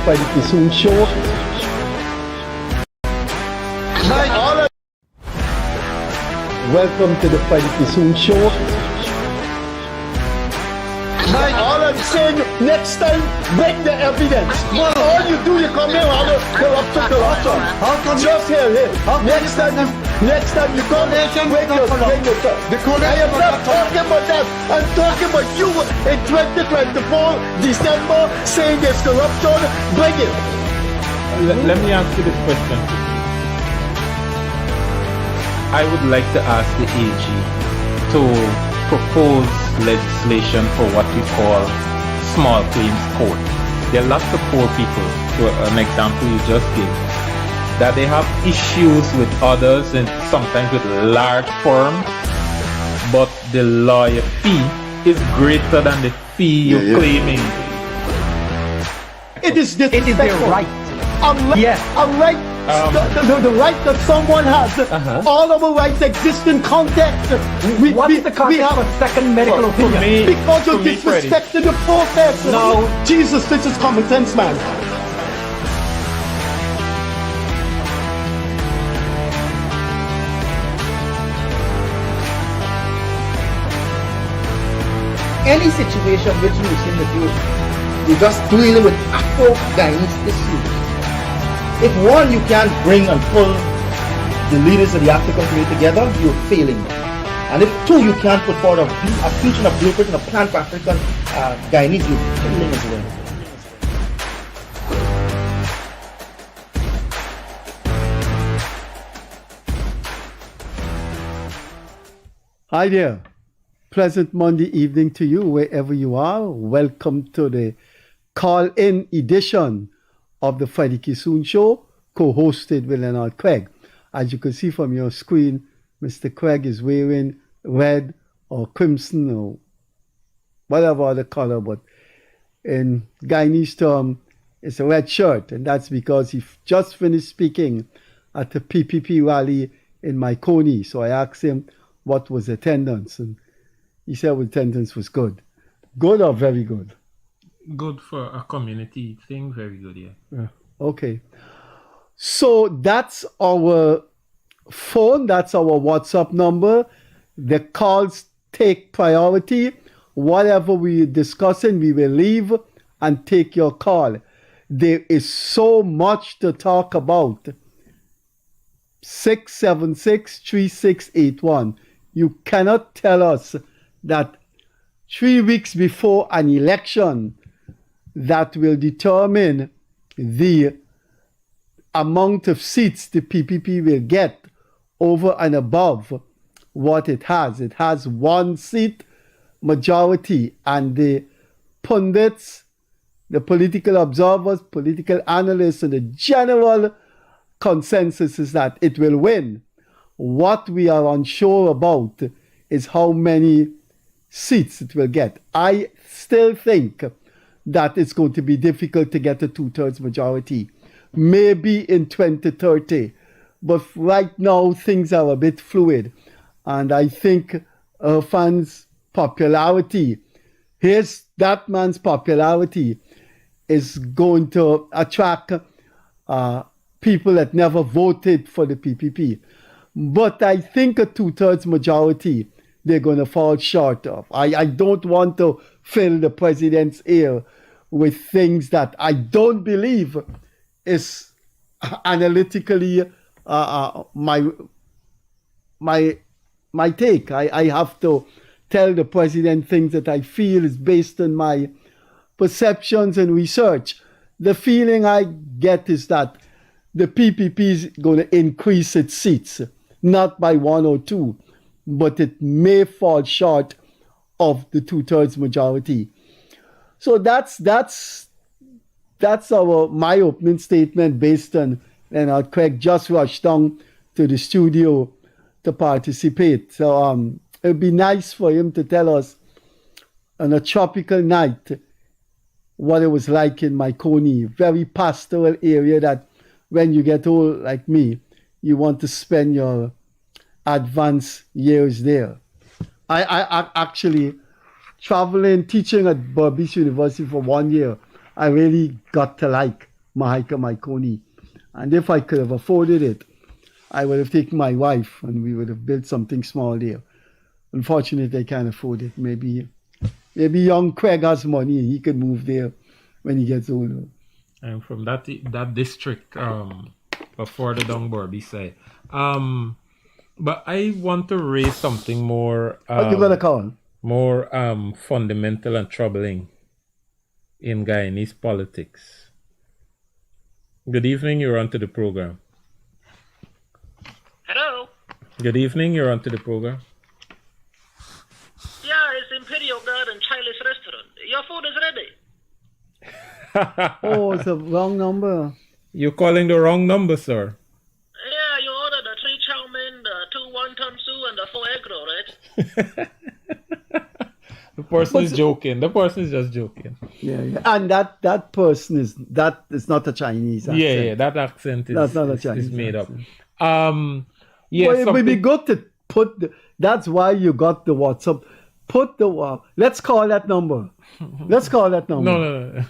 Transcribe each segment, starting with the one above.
Freddie Kissoon Show. Welcome to the Freddie Kissoon Show. All I'm saying, next time, break the evidence. All you do, you come here, corruption. How come just here. Next time you come here, break your I am not talking about that. I'm talking about you in 2024, December, saying there's corruption. Bring it. Let me ask you this question. I would like to ask the AG to propose legislation for what we call small claims court. There are lots of poor people, to an example you just gave, that they have issues with others and sometimes with large firms, but the lawyer fee is greater than the fee you're claiming. It is their right. Unlike the right that someone has, all of our rights exist in context. What's the context of a second medical opinion? Because you're disrespecting the process. No. Jesus, this is common sense, man. Any situation which you seem to do, you're just dealing with Afro-Guyanese issues. If one, you can't bring and pull the leaders of the African community together, you're failing. And if two, you can't put forward a future, a blueprint, and a plan for African Guyanese, you're failing as well. Hi there. Pleasant Monday evening to you, wherever you are. Welcome to the call-in edition of the Freddie Kissoon Show, co-hosted with Leonard Craig. As you can see from your screen, Mr. Craig is wearing red or crimson or whatever other color, but in Guyanese term, it's a red shirt, and that's because he just finished speaking at the PPP rally in Myconi. So I asked him what was attendance, and he said attendance was good. Good or very good? Good for a community thing, very good, yeah. Okay. So that's our phone, that's our WhatsApp number. The calls take priority. Whatever we're discussing, we will leave and take your call. There is so much to talk about. 676-3681. You cannot tell us that 3 weeks before an election that will determine the amount of seats the PPP will get over and above what it has. It has 1 seat majority, and the pundits, the political observers, political analysts, and the general consensus is that it will win. What we are unsure about is how many seats it will get. I still think that it's going to be difficult to get a 2/3 majority, maybe in 2030. But right now, things are a bit fluid. And I think Irfan's popularity, that man's popularity is going to attract people that never voted for the PPP. But I think a 2/3 majority, they're going to fall short of. I don't want to fill the president's ear with things that I don't believe is analytically my take. I have to tell the president things that I feel is based on my perceptions and research. The feeling I get is that the PPP is going to increase its seats, not by 1 or 2, but it may fall short of the 2/3 majority. So that's my opening statement based on Leonard Craig just rushed down to the studio to participate. So it'd be nice for him to tell us on a tropical night what it was like in Myconi, very pastoral area that when you get old like me, you want to spend your advanced years there. I actually traveling, teaching at Berbice University for 1 year, I really got to like Mahika Maikoni. And if I could have afforded it, I would have taken my wife and we would have built something small there. Unfortunately, I can't afford it. Maybe young Craig has money and he can move there when he gets older. I'm from that district, further down Borby side. But I want to raise something more. What you gonna call? More fundamental and troubling in Guyanese politics. Good evening, you're onto the program. Hello? Good evening, you're onto the program. Yeah, it's Imperial Garden Chinese restaurant. Your food is ready. Oh, it's a wrong number. You're calling the wrong number, sir. Yeah, you ordered the 3 chow mein, the 2 wonton soup, and the 4 egg roll, right? The person is joking. The person is just joking. Yeah. And that person is not a Chinese accent. Yeah, that accent That's not a Chinese is made accent. up. Yeah, Well, it would be good to put. That's why you got the WhatsApp. Put the. Let's call that number. Let's call that number. No.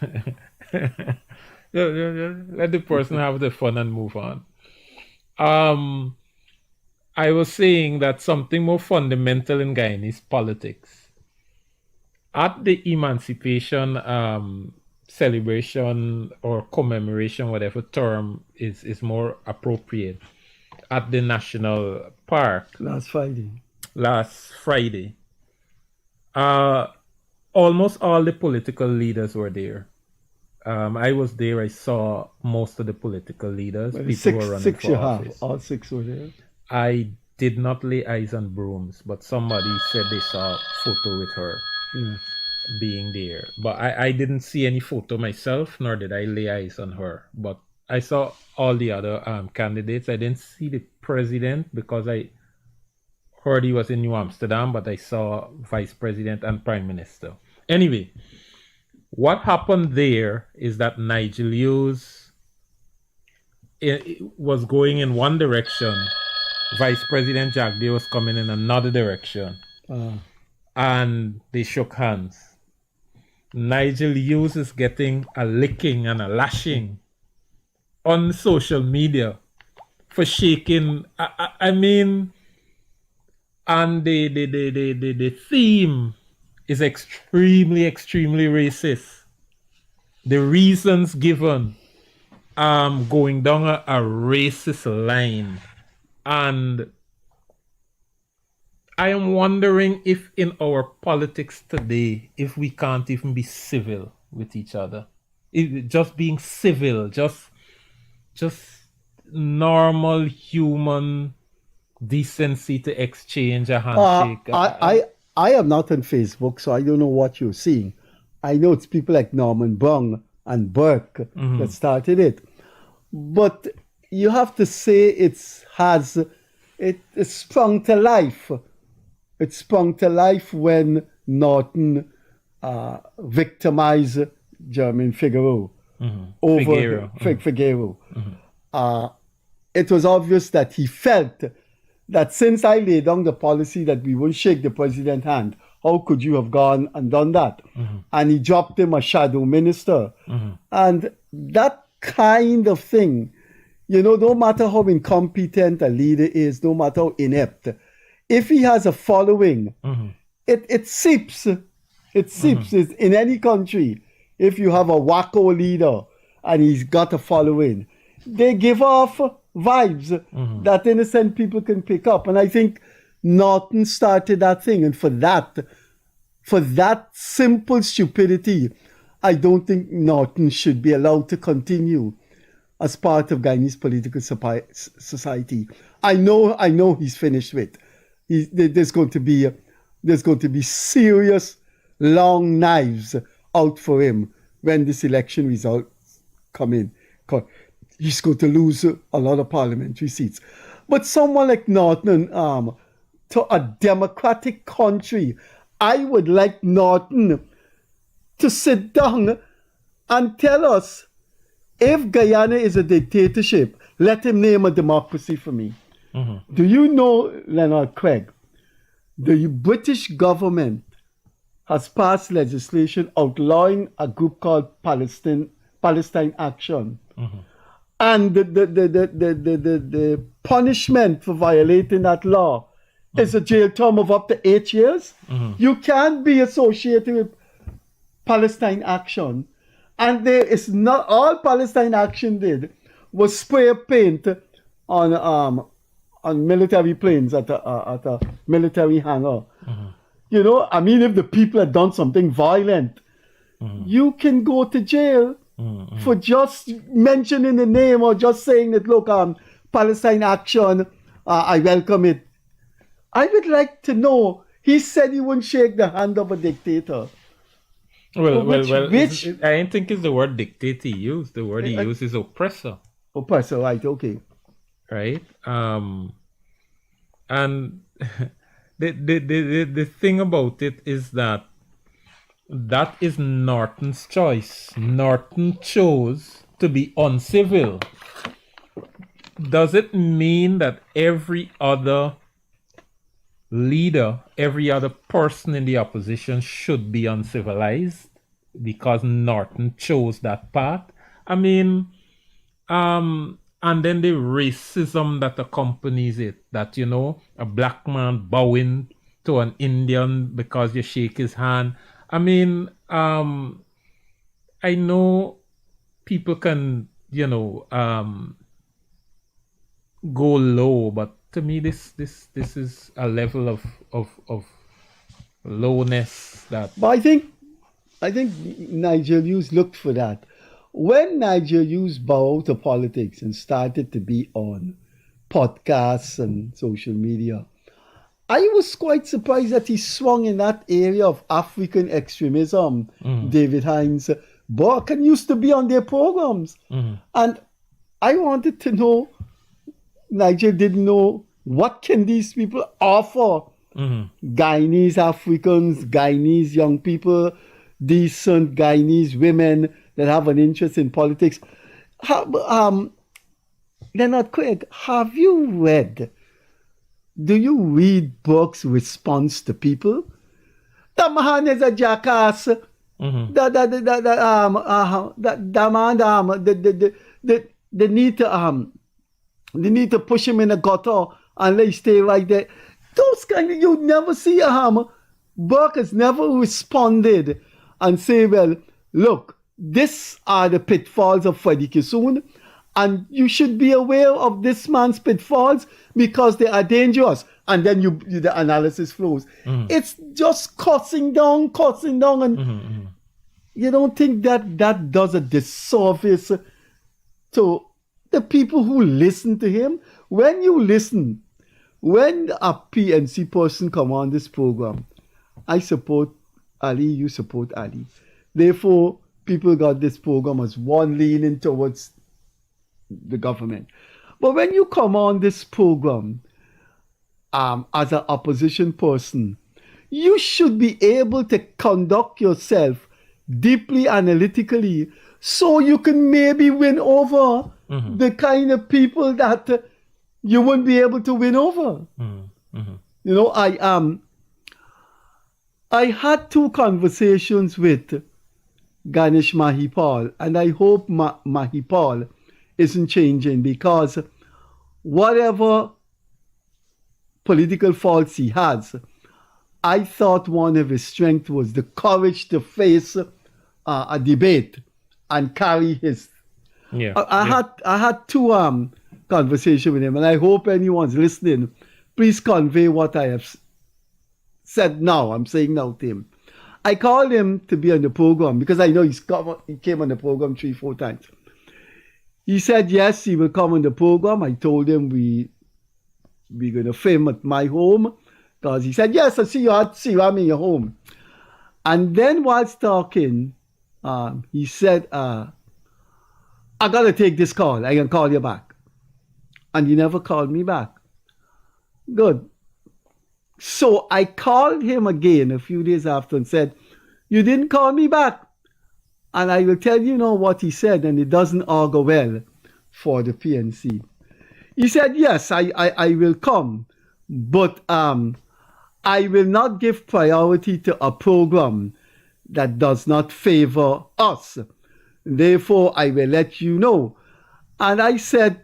Let the person have the fun and move on. I was saying that something more fundamental in Guyanese politics. At the emancipation celebration or commemoration, whatever term is more appropriate, at the national park Last Friday, almost all the political leaders were there. I was there. I saw most of the political leaders. Well, people who were running six for you office. have. All 6 were there. I did not lay eyes on Brooms, but somebody said they saw a photo with her being there. But I didn't see any photo myself, nor did I lay eyes on her. But I saw all the other candidates. I didn't see the president because I heard he was in New Amsterdam, but I saw vice president and prime minister. Anyway, what happened there is that Nigel Hughes was going in one direction. Vice President Jagde was coming in another direction. And they shook hands. Nigel Hughes is getting a licking and a lashing on social media for shaking. I mean, and the theme is extremely racist. The reasons given going down a racist line. And I am wondering if in our politics today, if we can't even be civil with each other. Just being civil, just normal human decency to exchange a handshake. I am not on Facebook, so I don't know what you're seeing. I know it's people like Norman Brown and Burke that started it. But you have to say it sprung to life. It sprung to life when Norton victimized Jermaine Figueroa over Figueroa. It was obvious that he felt that since I laid down the policy that we won't shake the president's hand, how could you have gone and done that? And he dropped him a shadow minister. And that kind of thing, no matter how incompetent a leader is, no matter how inept, if he has a following, it seeps. It seeps. It's in any country. If you have a wacko leader and he's got a following, they give off vibes that innocent people can pick up. And I think Norton started that thing. And for that simple stupidity, I don't think Norton should be allowed to continue as part of Guyanese political society. I know he's finished with. There's going to be serious long knives out for him when this election results come in. He's going to lose a lot of parliamentary seats. But someone like Norton, to a democratic country, I would like Norton to sit down and tell us, if Guyana is a dictatorship, let him name a democracy for me. Do you know, Leonard Craig, the British government has passed legislation outlawing a group called Palestine Action And the punishment for violating that law is a jail term of up to 8 years. You can't be associated with Palestine Action. And there is not all Palestine Action did was spray paint on military planes at a military hangar. You know, I mean, if the people had done something violent, you can go to jail for just mentioning the name or just saying that, look, Palestine Action, I welcome it. I would like to know, he said he wouldn't shake the hand of a dictator. Well, I don't think it's the word dictator he used. The word he used is oppressor. Oppressor, right, okay. Right? And the thing about it is that is Norton's choice. Norton chose to be uncivil. Does it mean that every other leader, every other person in the opposition should be uncivilized because Norton chose that path? I mean, and then the racism that accompanies it, that, you know, a black man bowing to an Indian because you shake his hand. I mean, I know people can, you know, go low, but to me, this is a level of lowness that. But I think Nigel Hughes looked for that. When Nigel Hughes bowed to politics and started to be on podcasts and social media, I was quite surprised that he swung in that area of African extremism. David Hines, Borkan used to be on their programs. And I wanted to know, Nigel didn't know, what can these people offer? Guyanese Africans, Guyanese young people, decent Guyanese women that have an interest in politics. Leonard Craig, do you read Burke's response to people? That man is a jackass. They need to push him in a gutter and let him stay right there. Those kind of, you never see Burke has never responded and say, well, look, these are the pitfalls of Freddie Kissoon, and you should be aware of this man's pitfalls because they are dangerous. And then the analysis flows. It's just cussing down, and you don't think that does a disservice to the people who listen to him? When you listen, when a PNC person come on this program, I support Ali, you support Ali. Therefore, people got this program as one leaning towards the government. But when you come on this program as an opposition person, you should be able to conduct yourself deeply analytically so you can maybe win over the kind of people that you wouldn't be able to win over. You know, I had 2 conversations with Ganesh Mahipal, and I hope Mahipal isn't changing, because whatever political faults he has, I thought one of his strengths was the courage to face a debate and carry his. I had 2 conversations with him, and I hope anyone's listening, please convey what I have said now. I'm saying now to him. I called him to be on the program because I know he came on the program 3-4 times. He said yes, he will come on the program. I told him we're going to film at my home, because he said yes, I see you. I'm in your home. And then whilst talking, he said, I got to take this call. I can call you back. And he never called me back. Good. So I called him again a few days after and said, you didn't call me back. And I will tell you now what he said, and it doesn't augur well for the PNC. He said, yes, I will come, but I will not give priority to a program that does not favor us. Therefore, I will let you know. And I said,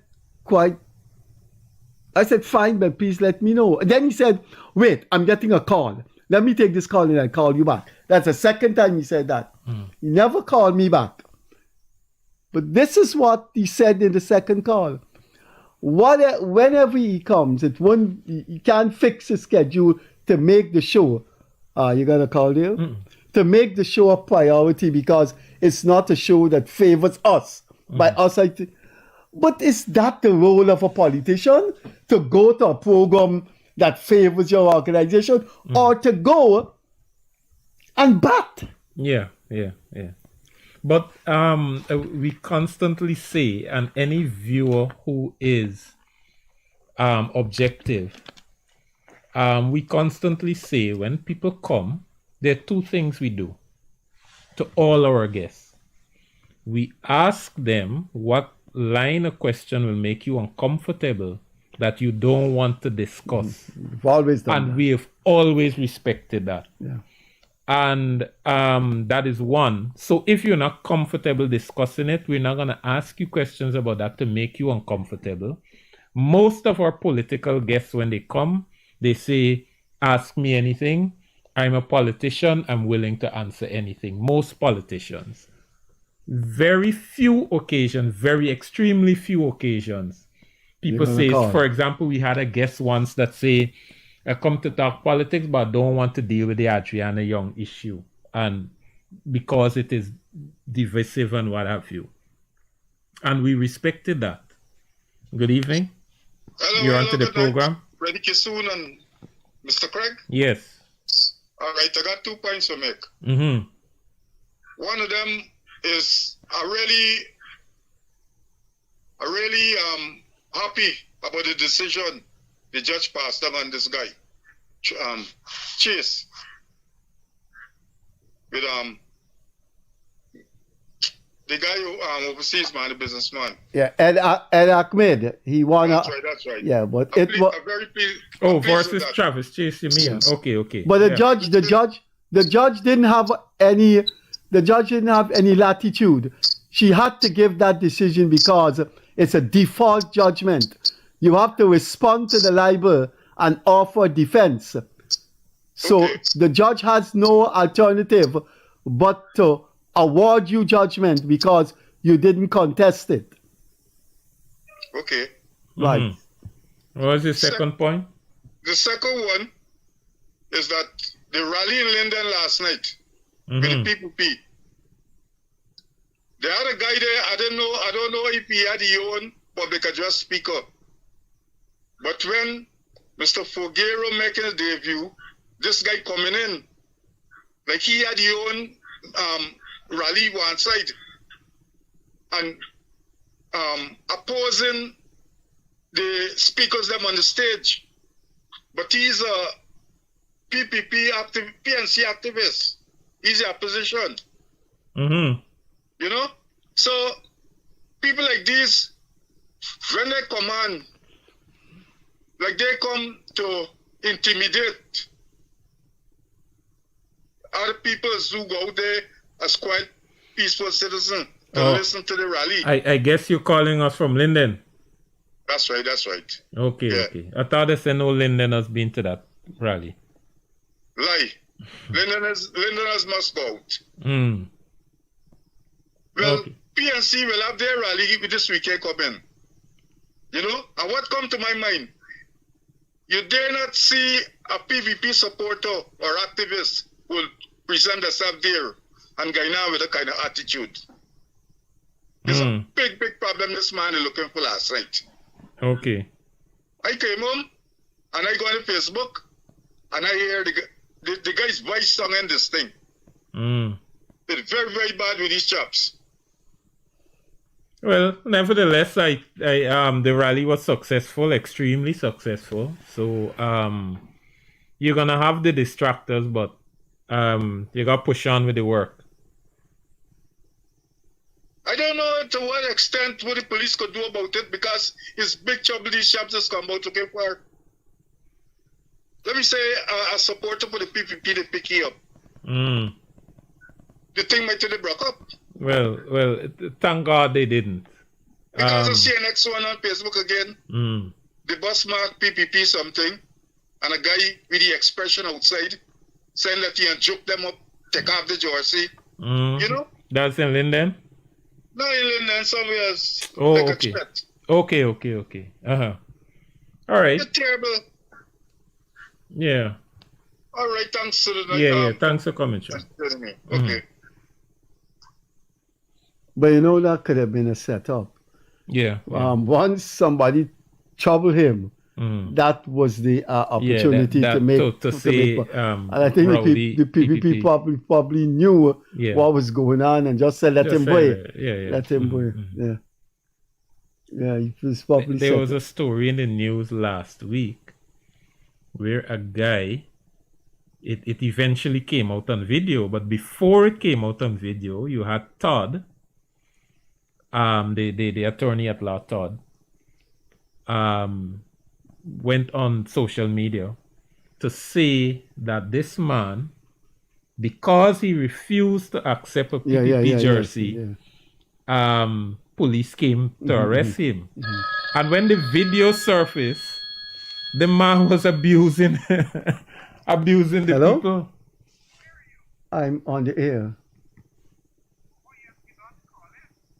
fine, but please let me know. And then he said, wait, I'm getting a call. Let me take this call and I'll call you back. That's the second time he said that. He never called me back. But this is what he said in the second call. Whenever he comes, he can't fix his schedule to make the show. You got a call there? To make the show a priority because it's not a show that favors us. By us, I think. But is that the role of a politician? To go to a program that favors your organization or to go and bat? Yeah. But we constantly say, and any viewer who is objective, we constantly say when people come, there are two things we do to all our guests. We ask them what line of question will make you uncomfortable that you don't want to discuss. We've always done that. We have always respected that. Yeah. And that is one. So if you're not comfortable discussing it, we're not going to ask you questions about that to make you uncomfortable. Most of our political guests, when they come, they say, ask me anything. I'm a politician. I'm willing to answer anything. Most politicians. Very few occasions, very extremely few occasions, people say, for example, we had a guest once that say, I come to talk politics, but I don't want to deal with the Adriana Young issue. And because it is divisive and what have you. And we respected that. Good evening. Hello, You're onto the program. Freddie Kissoon and Mr. Craig? Yes. All right, I got 2 points to make. One of them is I really happy about the decision the judge passed on this guy, Chase, with the guy who overseas man, the businessman. Yeah, Ed Ahmed. He won. That's right. Yeah, but I'm very pleased. Versus Travis Chase, you mean? Yes. Okay. But the judge didn't have any. The judge didn't have any latitude. She had to give that decision because it's a default judgment. You have to respond to the libel and offer defense. So the judge has no alternative but to award you judgment because you didn't contest it. Okay. Right. What was the second point? The second one is that the rally in Linden last night with the PPP. The other guy there, I don't know if he had his own public address speaker. But when Mr. Fogero making his debut, this guy coming in, like he had his own rally one side and opposing the speakers them on the stage. But he's a PPP PNC activist. He's the opposition. You know? So people like these, when they come on, like they come to intimidate other people who go out there as quite peaceful citizens to listen to the rally. I guess you're calling us from Linden. That's right. Okay. I thought they said no Linden has been to that rally. Lie. Londoners must go out. Well, PNC will have their rally this weekend coming. You know? And what come to my mind? You dare not see a PVP supporter or activist will present themselves there and go on with a kind of attitude. It's a big problem this man is looking for last night. Okay. I came home and I go on Facebook and I hear the guy's voice song in this thing. It's very, very bad with these chaps. Well, nevertheless, the rally was successful, extremely successful. So you're gonna have the distractors, but you gotta push on with the work. I don't know to what extent what the police could do about it because it's big trouble these chaps has come out looking for. Let me say a supporter for the PPP they pick you up. The thing might have broke up. Well, thank God they didn't. Because I see the next one on Facebook again. Mm. The bus mark PPP something, and a guy with the expression outside saying that he and joke them up, take off the jersey. Mm. You know? That's in Linden? No, in London, somewhere else. Oh, like okay. a threat. Okay. Uh-huh. All right. It's terrible. Yeah. All right, thanks to the Yeah. Thanks for coming, Sean. Okay. But you know that could have been a setup. Yeah. Once somebody troubled him, that was the opportunity that to make to say and I think rowdy the PPP probably knew what was going on and just said let him go. Let him go. Yeah, he was probably. There was a story in the news last week where a guy. It eventually came out on video, but before it came out on video, you had Todd, the attorney at law, Todd, went on social media to say that this man, because he refused to accept a PPP jersey, police came to arrest him. And when the video surfaced, the man was abusing abusing the Hello? people. I'm on the air.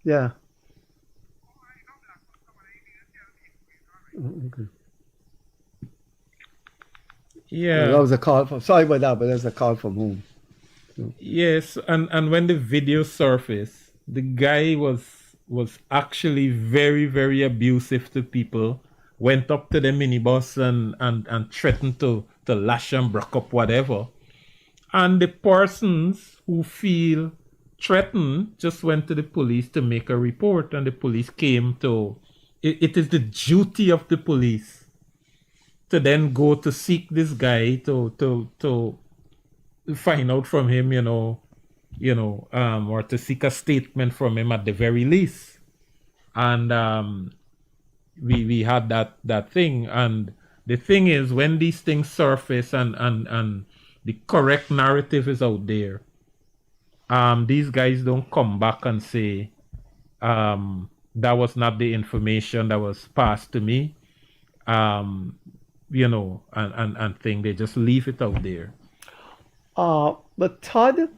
Yeah. Okay. Yeah. That was a call from. Sorry about that, but that's a call from home. Yes, and when the video surfaced, the guy was actually very, very abusive to people. Went up to the minibus and threatened to lash and break up whatever. And the persons who feel threatened just went to the police to make a report, and the police came to. It is the duty of the police to then go to seek this guy to find out from him, or to seek a statement from him at the very least. And we had that thing, and the thing is, when these things surface and the correct narrative is out there, these guys don't come back and say that was not the information that was passed to me, and thing. They just leave it out there. But Todd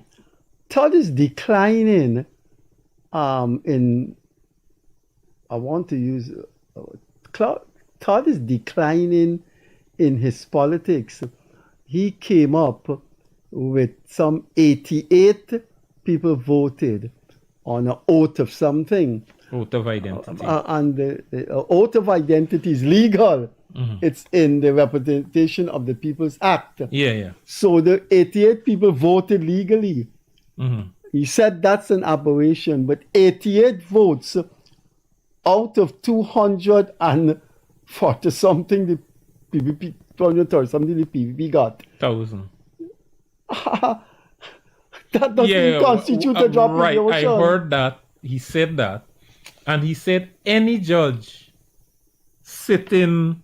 is declining in. I want to use. Todd is declining in his politics. He came up with some 88 people voted on an oath of something. Oath of identity. And the oath of identity is legal. It's in the Representation of the People's Act. Yeah. So the 88 people voted legally. He said that's an aberration, but 88 votes out of 240 something the PPP, 230 something the PPP got. 1,000. That doesn't constitute a drop in the ocean. I heard that. He said that. And he said any judge sitting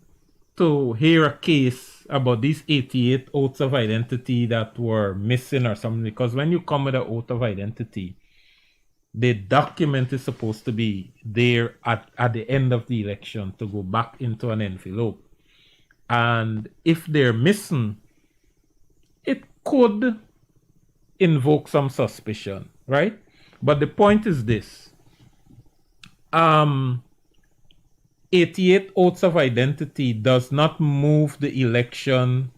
to hear a case about these 88 oaths of identity that were missing or something, because when you come with an oath of identity, the document is supposed to be there at the end of the election to go back into an envelope. And if they're missing, it could invoke some suspicion, right? But the point is this. 88 oaths of identity does not move the election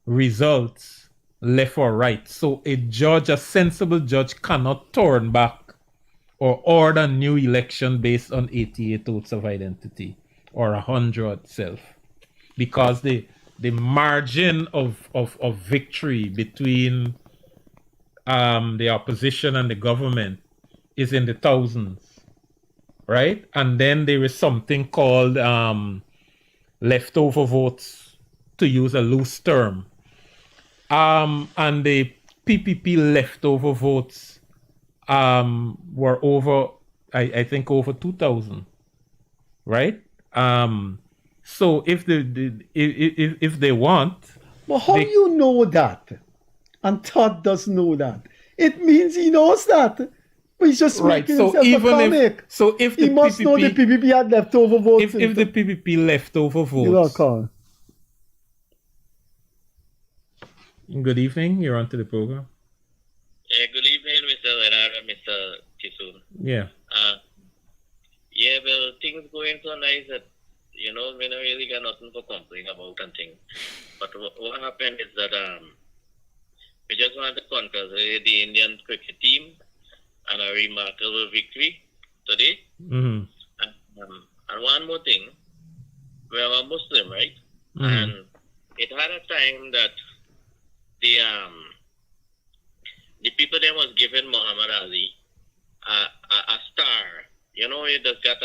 results left or right. So a sensible judge cannot turn back or order new election based on 88 oaths of identity or 100 itself. Because the margin of victory between the opposition and the government is in the thousands. Right? And then there is something called leftover votes, to use a loose term. And the PPP leftover votes were over, I think, over 2,000. Right? So if they want... But how do you know that? And Todd doesn't know that. It means he knows that. But he's just Right. making So himself a even comic. if He the must know the PPP, PPP had leftover votes. if the PPP leftover You got votes. call. Good evening. You're onto the program. Good evening, Mr. Leonard and Mr. Kissoon. Yeah. Yeah, well, things going so nice that, we don't really got nothing to complain about and things. But what happened is that we just want to congratulate the Indian cricket team on a remarkable victory today. Mm-hmm. And one more thing, we're a Muslim, right? Mm-hmm. And it had a time that the people that was given Muhammad Ali a star. It just got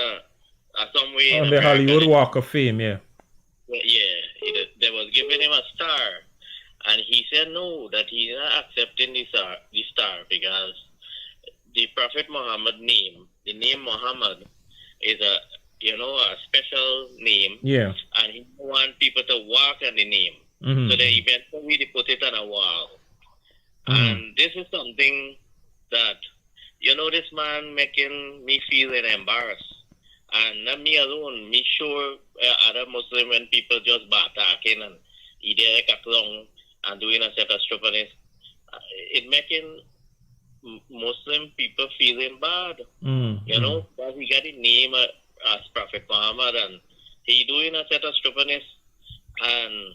some way On in the America, Hollywood Walk of Fame, yeah. they was giving him a star, and he said no, that he's not accepting the star because the Prophet Muhammad name, the name Muhammad, is a special name, Yeah. and he don't want people to walk on the name. Mm-hmm. So they eventually they put it on a wall. And this is something that, this man making me feeling embarrassed. And not me alone, me sure other Muslim when people just attacking and either like a clown and doing a set of stupidness, it making Muslim people feeling bad. That he got the name as Prophet Muhammad and he doing a set of stupidness and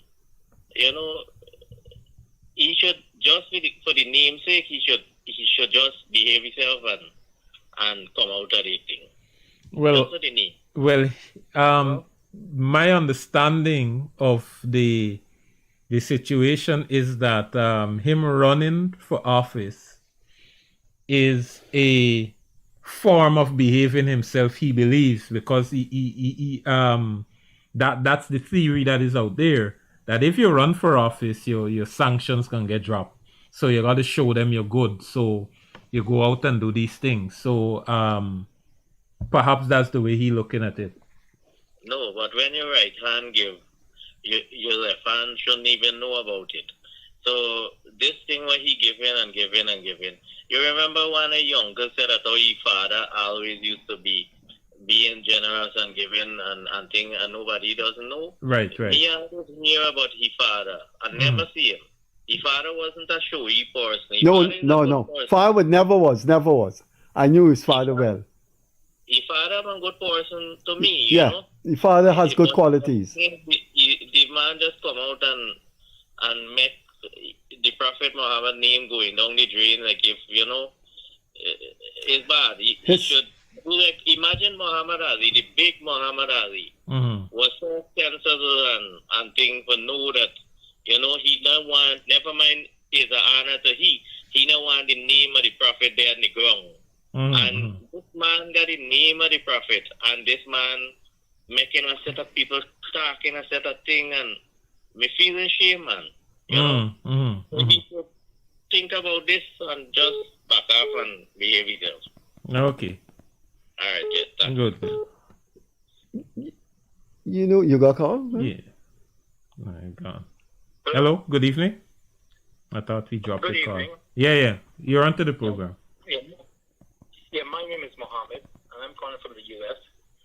he should just for the name's sake he should just behave himself and come out of the thing. Well, Just for the name. well, my understanding of the situation is that him running for office is a form of behaving himself, he believes, because that's the theory that is out there, that if you run for office, your sanctions can get dropped. So you got to show them you're good. So you go out and do these things. So perhaps that's the way he looking at it. No, but when your right hand give, your left hand shouldn't even know about it. So this thing where he giving and giving and giving. You remember when a younger said that his father always used to be being generous and giving and thing, and nobody doesn't know. Right. Me always hear about his father and never see him. His father wasn't a showy person. No. Father never was. I knew his father well. His father was a good person to me, Yeah, his father has good qualities. The man just come out and make the Prophet Muhammad name going down the drain, like if, it's bad. He should do like, imagine Muhammad Ali, the big Muhammad Ali, was so sensible and thing for know that, he don't want, never mind, it's an honor to he don't want the name of the Prophet there on the ground. And this man got the name of the Prophet, and this man making a set of people talking a set of thing, and me feeling shame, man. So he should think about this and just back off and behave himself. Okay. All right, yes, thank you. Good. You got call? Huh? Yeah. My God. Hello. Good evening. I thought we dropped the call. Evening. Yeah. You're onto the program. Yeah, my name is Mohammed, and I'm calling from the U.S.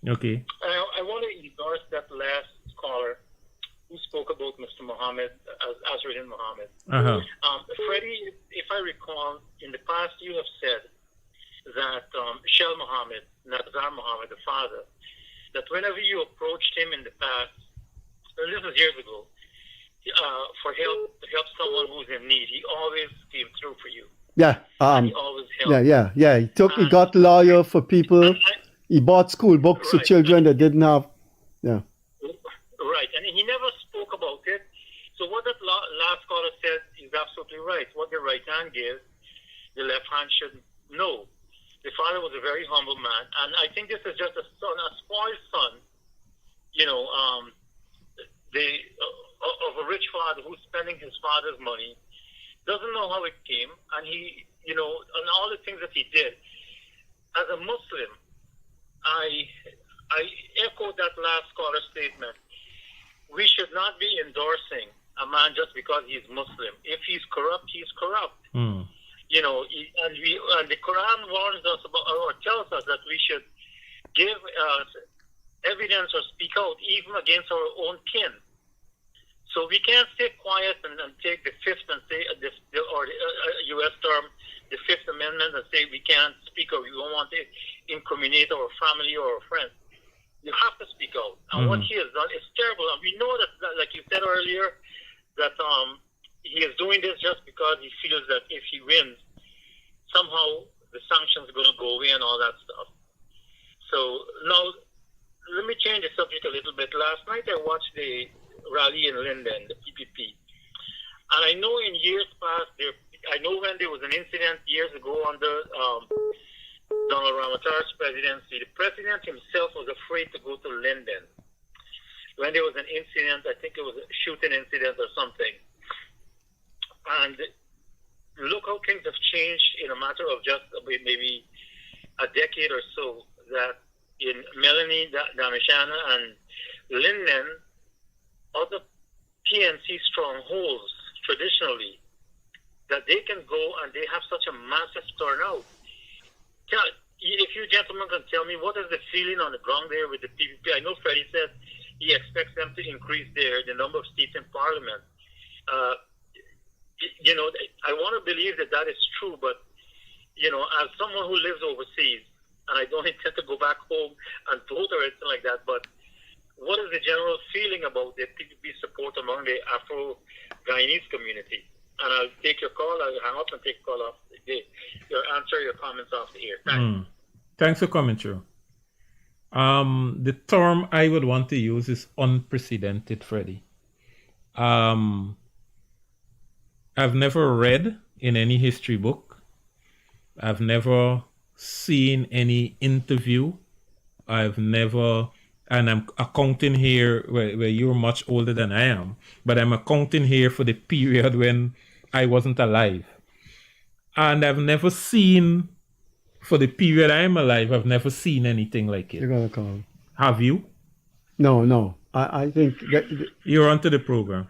Okay. I want to endorse that last caller who spoke about Mr. Muhammad, Azruddin Muhammad. Freddie, if I recall, in the past you have said that Shell Muhammad, Nazar Muhammad, the father, that whenever you approached him in the past, and this was years ago, for help to help someone who's in need, he always came through for you. Yeah. He always helped. Yeah. He got lawyer for people. He bought school books for children that didn't have. Yeah. Right, and he never spoke about it. So what that last caller said is absolutely right. What the right hand gives, the left hand should know. The father was a very humble man, and I think this is just a spoiled son, of a rich father who's spending his father's money, doesn't know how it came, and he, and all the things that he did. As a Muslim, I echo that last caller's statement. We should not be endorsing a man just because he's Muslim. If he's corrupt, he's corrupt. and the Quran warns us about, or tells us that we should give evidence or speak out even against our own kin. So we can't stay quiet and take the Fifth and say, U.S. term, the Fifth Amendment, and say we can't speak or we don't want to incriminate our family or our friends. You have to speak out. And what he has done is terrible. And we know that, like you said earlier, that he is doing this just because he feels that if he wins, somehow the sanctions are going to go away and all that stuff. So now, let me change the subject a little bit. Last night I watched the rally in Linden, the PPP. And I know in years past, I know when there was an incident years ago under Donald Ramatar's presidency, the president himself was afraid to go to Linden. When there was an incident, I think it was a shooting incident or something. And look how things have changed in a matter of just maybe a decade or so, that in Melanie, Damishana, and Linden, other PNC strongholds traditionally, that they can go and they have such a massive turnout. If you gentlemen can tell me what is the feeling on the ground there with the PPP. I know Freddie said he expects them to increase the number of seats in Parliament. I want to believe that is true, but as someone who lives overseas, and I don't intend to go back home and vote or anything like that, but what is the general feeling about the PPP support among the Afro-Guyanese community? And I'll take your call. I'll hang up and take a call off your comments off the air. Thanks. Thanks for coming through. The term I would want to use is unprecedented, Freddie. I've never read in any history book. I've never seen any interview. And I'm accounting here where you're much older than I am, but I'm accounting here for the period when I wasn't alive. And I've never seen, for the period I'm alive, I've never seen anything like it. You're going to call. Have you? No. I think that... You're onto the program.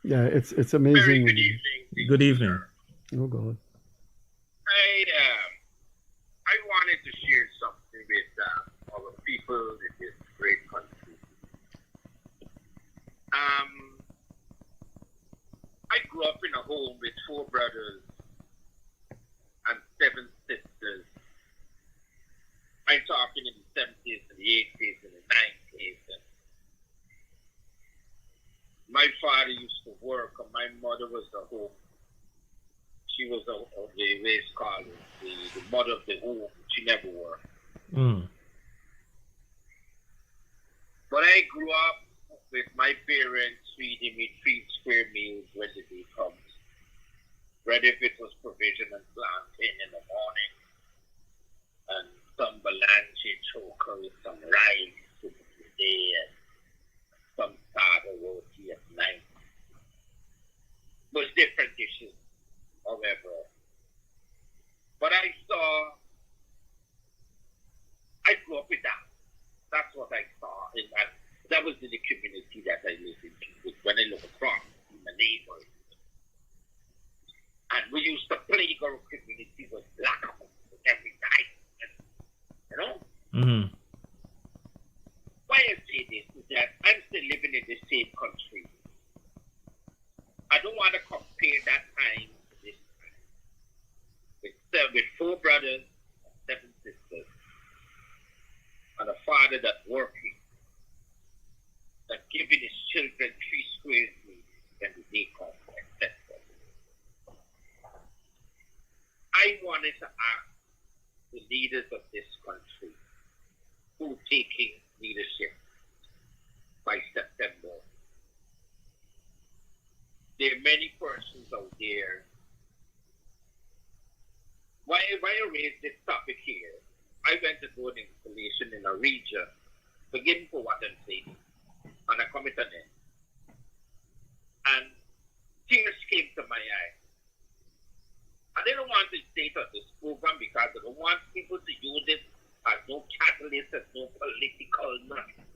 Yeah, it's amazing. Very good evening. Good evening. Oh, God. I wanted to share something with our people in this great country. I grew up in a home with 4 brothers and 7 sisters. I'm talking in the 70s and the 80s and the 90s. My father used to work, and my mother was the home. She was the race called the mother of the home. She never worked. But I grew up with my parents feeding me 3 square meals when the day comes. Whether if it was provision and plantain in the morning, and some balanchi choker with some rice with the day, and some starter roti at night. But different dishes, however. But I grew up with that. That's what I saw in that. That was in the community that I lived in. When I look across in the neighborhood. And we used to plague our community with blackouts every night. Mm-hmm. Why I say this is that I'm still living in the same country. I don't want to compare that time to this time. With 4 brothers and 7 sisters. And a father that's working. That's giving his children 3 square meals when the day comes, etc. I wanted to ask the leaders of this country who are taking leadership by September. There are many persons out there. Why I raise this topic here? I went to do an installation in a region. Forgive me for what I'm saying. And I come to an end. And tears came to my eyes. I didn't want to say it on this program because I don't want people to use it as no catalyst, as no political nothing.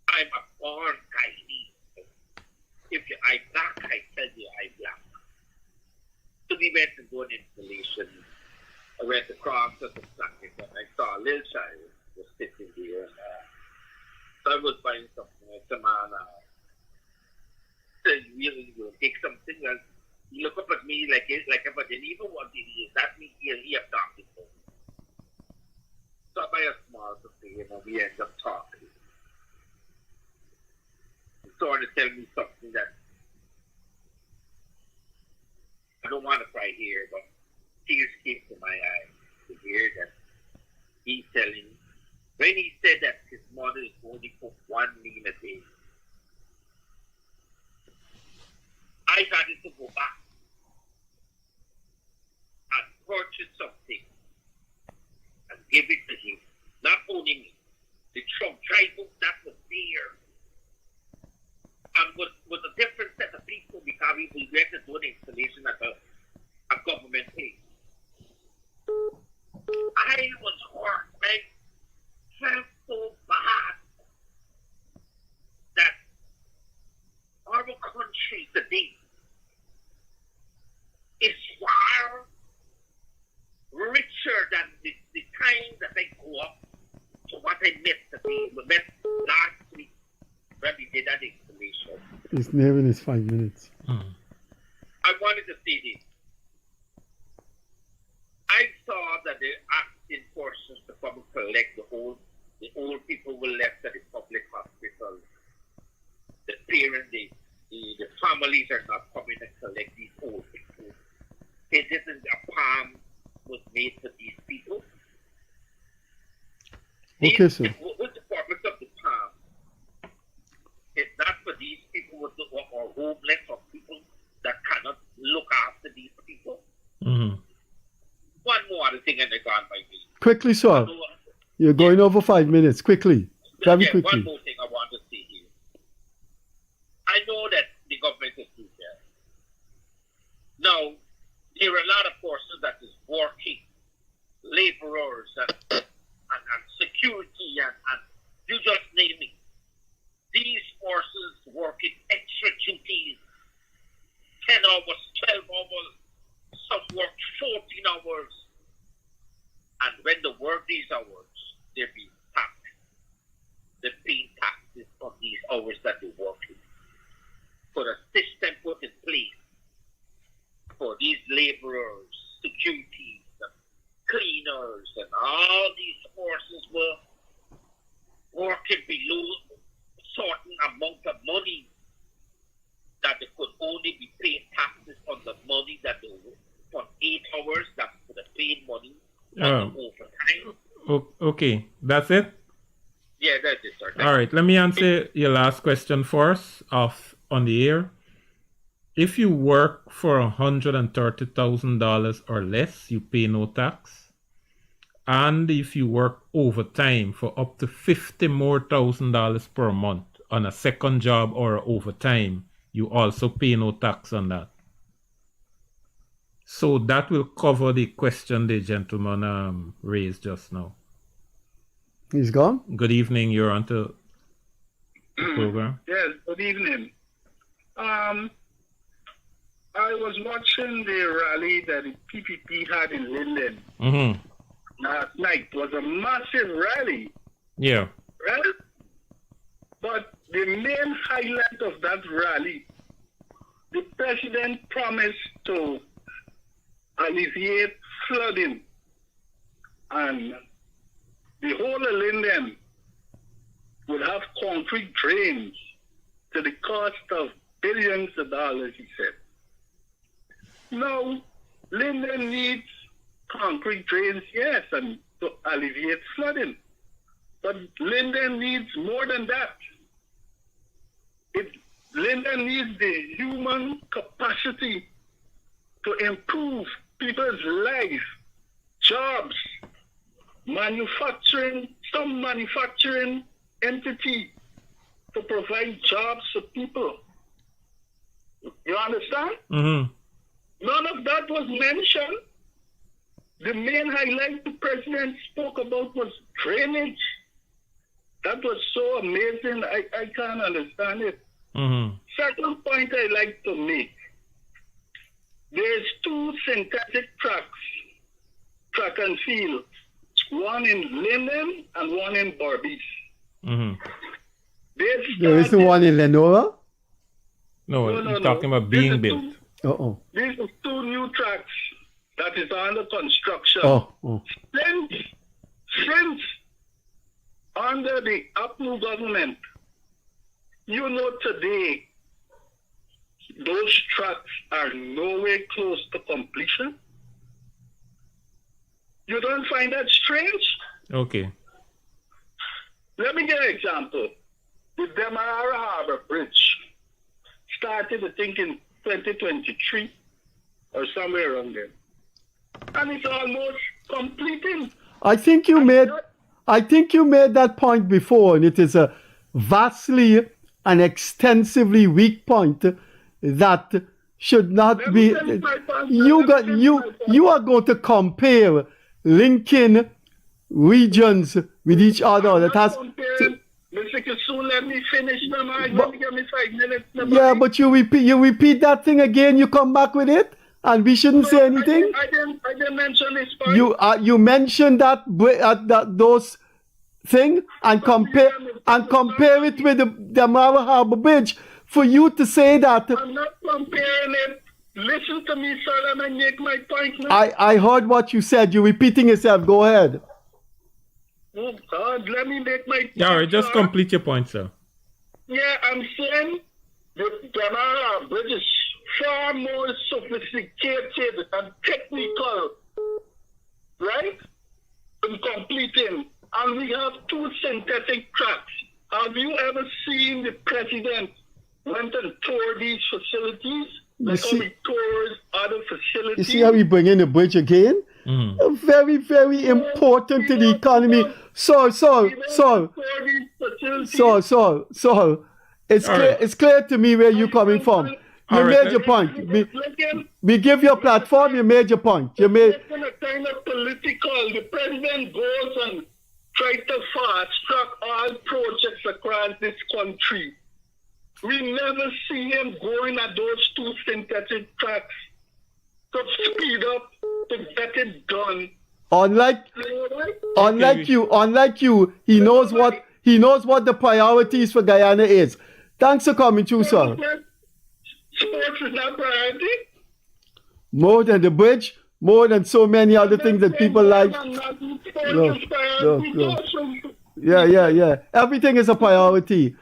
I'm a born Guyanese. If I black, I tell you I black. I would find something like the man said, really, you take something and he look up at me like if I didn't even want to hear that means he have talking for me. So I buy a small thing and we end up talking. He started to tell me something that I don't want to cry here, but tears came to my eyes to hear that he's telling me. When he said that his mother is only cook 1 meal a day, I started to go back and purchase something and give it to him. Not only me, the truck driver that was there. And with a different set of people because we went to do an installation at a government place. I was hurt, man. Felt so bad that our country today is far richer than the time that I grew up to what I met today. We met last week when we did that installation. It's never his 5 minutes. I wanted to say this. I saw that they asking persons to come and collect the old people were left at the public hospital. The parents, the families are not coming and collect these old people. It isn't a palm was made for these people. Okay, sir. What's the purpose of the palm? It's not for these people who are homeless or people that cannot look after these people. Mm-hmm. One more other thing and they're gone by me. Quickly, sir. You're going over 5 minutes. Quickly. Very quickly. One more thing I want to say here. I know that the government is doing that. Now, there are a lot of persons that is working, laborers and security and you just name it. These forces working extra duties, 10 hours, 12 hours, some work 14 hours. And when they work these hours, they're being taxed. They're paying taxes on these hours that they're working. For a system put in place for these laborers, security, cleaners, and all these forces were working below a certain amount of money that they could only be paid taxes on the money that they work for 8 hours, that's for the paid money on the overtime. Okay, that's it? Yeah, that's it, sir. All right, let me answer your last question first on the air. If you work for $130,000 or less, you pay no tax. And if you work overtime for up to $50,000 more per month on a second job or overtime, you also pay no tax on that. So that will cover the question the gentleman raised just now. He's gone? Good evening, you're on to the program. Yes, good evening. I was watching the rally that the PPP had in Linden last night. It was a massive rally. Yeah. Right? But the main highlight of that rally, the president promised to alleviate flooding, and the whole of Linden would have concrete drains to the cost of billions of dollars, he said. No, Linden needs concrete drains, yes, and to alleviate flooding. But Linden needs more than that. Linden needs the human capacity to improve people's life, jobs, manufacturing, some manufacturing entity to provide jobs for people. You understand? Mm-hmm. None of that was mentioned. The main highlight the president spoke about was drainage. That was so amazing, I can't understand it. Mm-hmm. Second point I like to make. There's 2 synthetic tracks, track and field, one in Linden and one in Barbies. Mm-hmm. There is the one in Lenora? No, he's talking about being built. These are 2 new tracks that is under construction. Since under the APNU government, today, those tracks are nowhere close to completion. You don't find that strange? Okay. Let me give an example. The Demerara Harbor Bridge started, I think, in 2023 or somewhere around there. And it's almost completing. I think you made that point before, and it is a vastly and extensively weak point that should not be. You are going to compare linking regions with each other. That has. Mr. Kissoon, let me finish my mind. Let me give me 5 minutes. Yeah, but you repeat that thing again. You come back with it, and we shouldn't say anything. I didn't mention this point. You mentioned that those thing and compare it with the Demerara Harbor Bridge for you to say that. I'm not comparing it. Listen to me, sir. Let me make my point now. I heard what you said. You're repeating yourself. Go ahead. Oh God, let me make my point. Yeah, just complete your point, sir. Yeah, I'm saying the Demerara Bridge is far more sophisticated and technical, right? In completing. And we have 2 synthetic tracks. Have you ever seen the president went and toured these facilities? Like how he tours other facilities? You see how we bring in the bridge again? Very, very important to the economy. So, it's clear to me where you're coming from. You made your point. We give your platform, you made your point. You made kind of political. The president goes and tries to fast track all projects across this country. We never see him going at those 2 synthetic tracks to speed up to get it done. Unlike you, he knows what the priorities for Guyana is. Thanks for coming through, sir. Sports is not priority. More than the bridge, more than so many other things that people like. No. Yeah. Everything is a priority.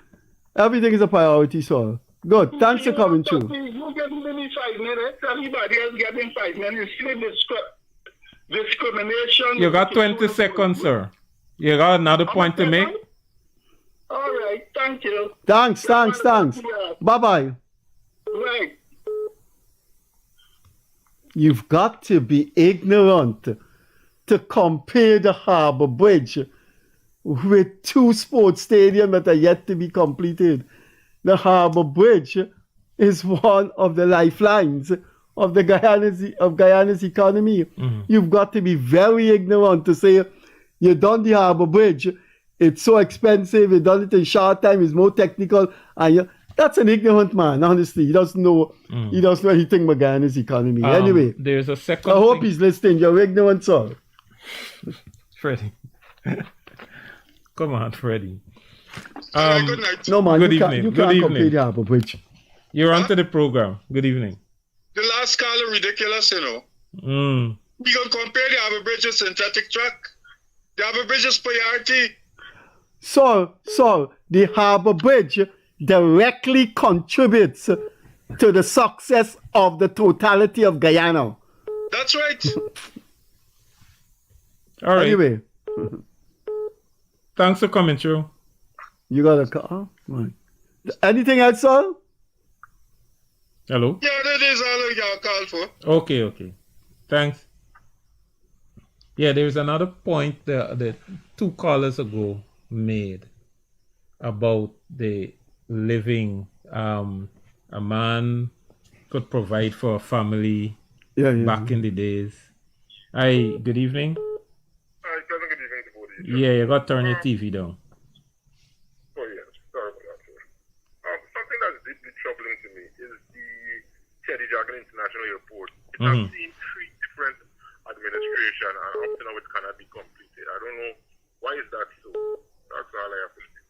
Everything is a priority, sir. Good. Thanks for coming through. You give me 5 minutes. Everybody else getting 5 minutes. Discrimination. You got 20 seconds, sir. You got another point to make? All right. Thank you. Thanks. Bye-bye. Right. You've got to be ignorant to compare the Harbor Bridge with 2 sports stadiums that are yet to be completed. The Harbor Bridge is one of the lifelines of Guyana's economy. You've got to be very ignorant to say you done the Harbor Bridge. It's so expensive. You done it in short time. It's more technical. And that's an ignorant man. Honestly, he doesn't know. He doesn't know anything about Guyana's economy. Anyway, there's a second. I hope he's listening. You're ignorant, sir. Freddie, come on, Freddie. Good night. No man, good you evening. can't compare the Harbor Bridge. You're onto the program. Good evening. The last caller ridiculous, We gonna compare the Harbor Bridge with synthetic track. The Harbor Bridge is priority. So the Harbor Bridge directly contributes to the success of the totality of Guyana. That's right. All right. Anyway. Thanks for coming through. You got a call? Right. Anything else, sir? Hello? Yeah, that is all you called for. Okay. Thanks. Yeah, there's another point that 2 callers ago made about the living. A man could provide for a family back in the days. Hi, good evening. Hi, good evening to both of you. Yeah, you got to turn your TV down. Oh, yes. Sorry about that, sir. Something that's deeply troubling to me is the Teddy Jagan International Airport. It has seen 3 different administrations, and up to now it cannot be completed. I don't know why is that so. That's all I have to say.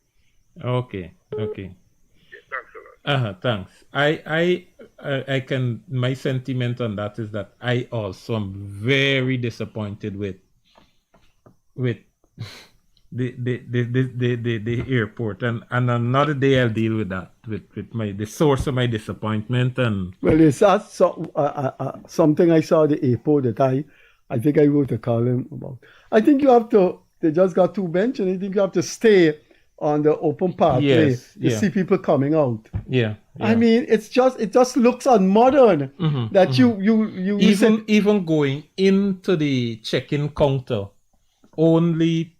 Okay. Okay. Thanks a lot. Thanks. I can. My sentiment on that is that I also am very disappointed with the airport, and another day I'll deal with that with the source of my disappointment. And Well, it's something I saw at the airport that I think I wrote a column about. I think you have to. They just got 2 benches, and I think you have to stay on the open pathway to see people coming out. Yeah. I mean, it just looks unmodern that you even going into the check-in counter, only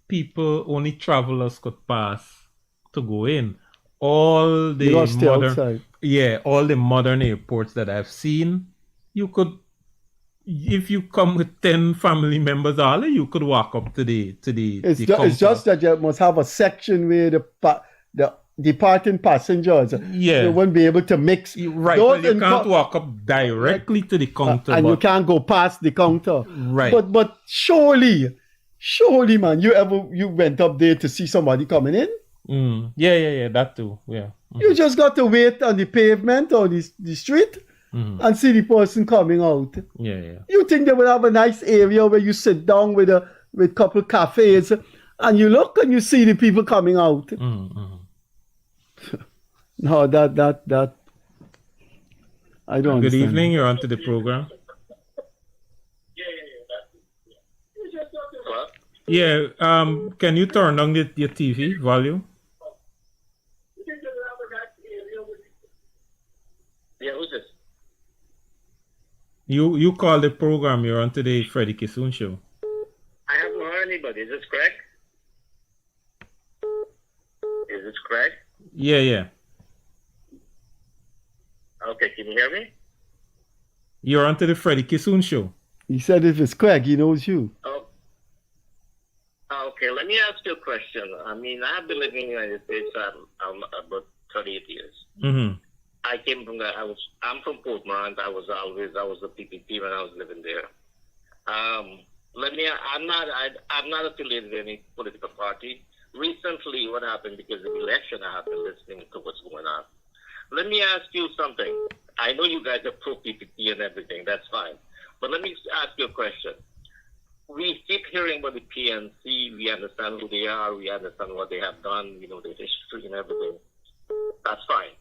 travelers could pass to go in. All the modern airports that I've seen, you could, if you come with 10 family members, all you could walk up to the It's counter. just that you must have a section where the departing passengers they won't be able to mix. Right, well, you can't walk up directly to the counter, and you can't go past the counter. Right. But surely, man, you went up there to see somebody coming in? Yeah, that too. Yeah. You just got to wait on the pavement or the street and see the person coming out. Yeah. You think they would have a nice area where you sit down with couple cafes and you look and you see the people coming out. No, that I don't Good understand. evening, you're onto the program. What? Yeah, can you turn down your TV volume? Yeah, who's this? You call the program, you're on today Freddie Kissoon show. I haven't heard anybody. Is this Craig? Is this Craig? Yeah. Okay, can you hear me? You're onto the Freddie Kissoon show. He said if it's Craig, he knows you. Oh. Okay, let me ask you a question. I mean, I've been living in the United States about 38 years. I came from I'm from Port Morant. I was a PPP when I was living there. I'm not affiliated with any political party. Recently, what happened because of the election, I have been listening to what's going on. Let me ask you something. I know you guys are pro PPP and everything. That's fine. But let me ask you a question. We keep hearing about the PNC. We understand who they are. We understand what they have done. You know, the history and everything. That's fine.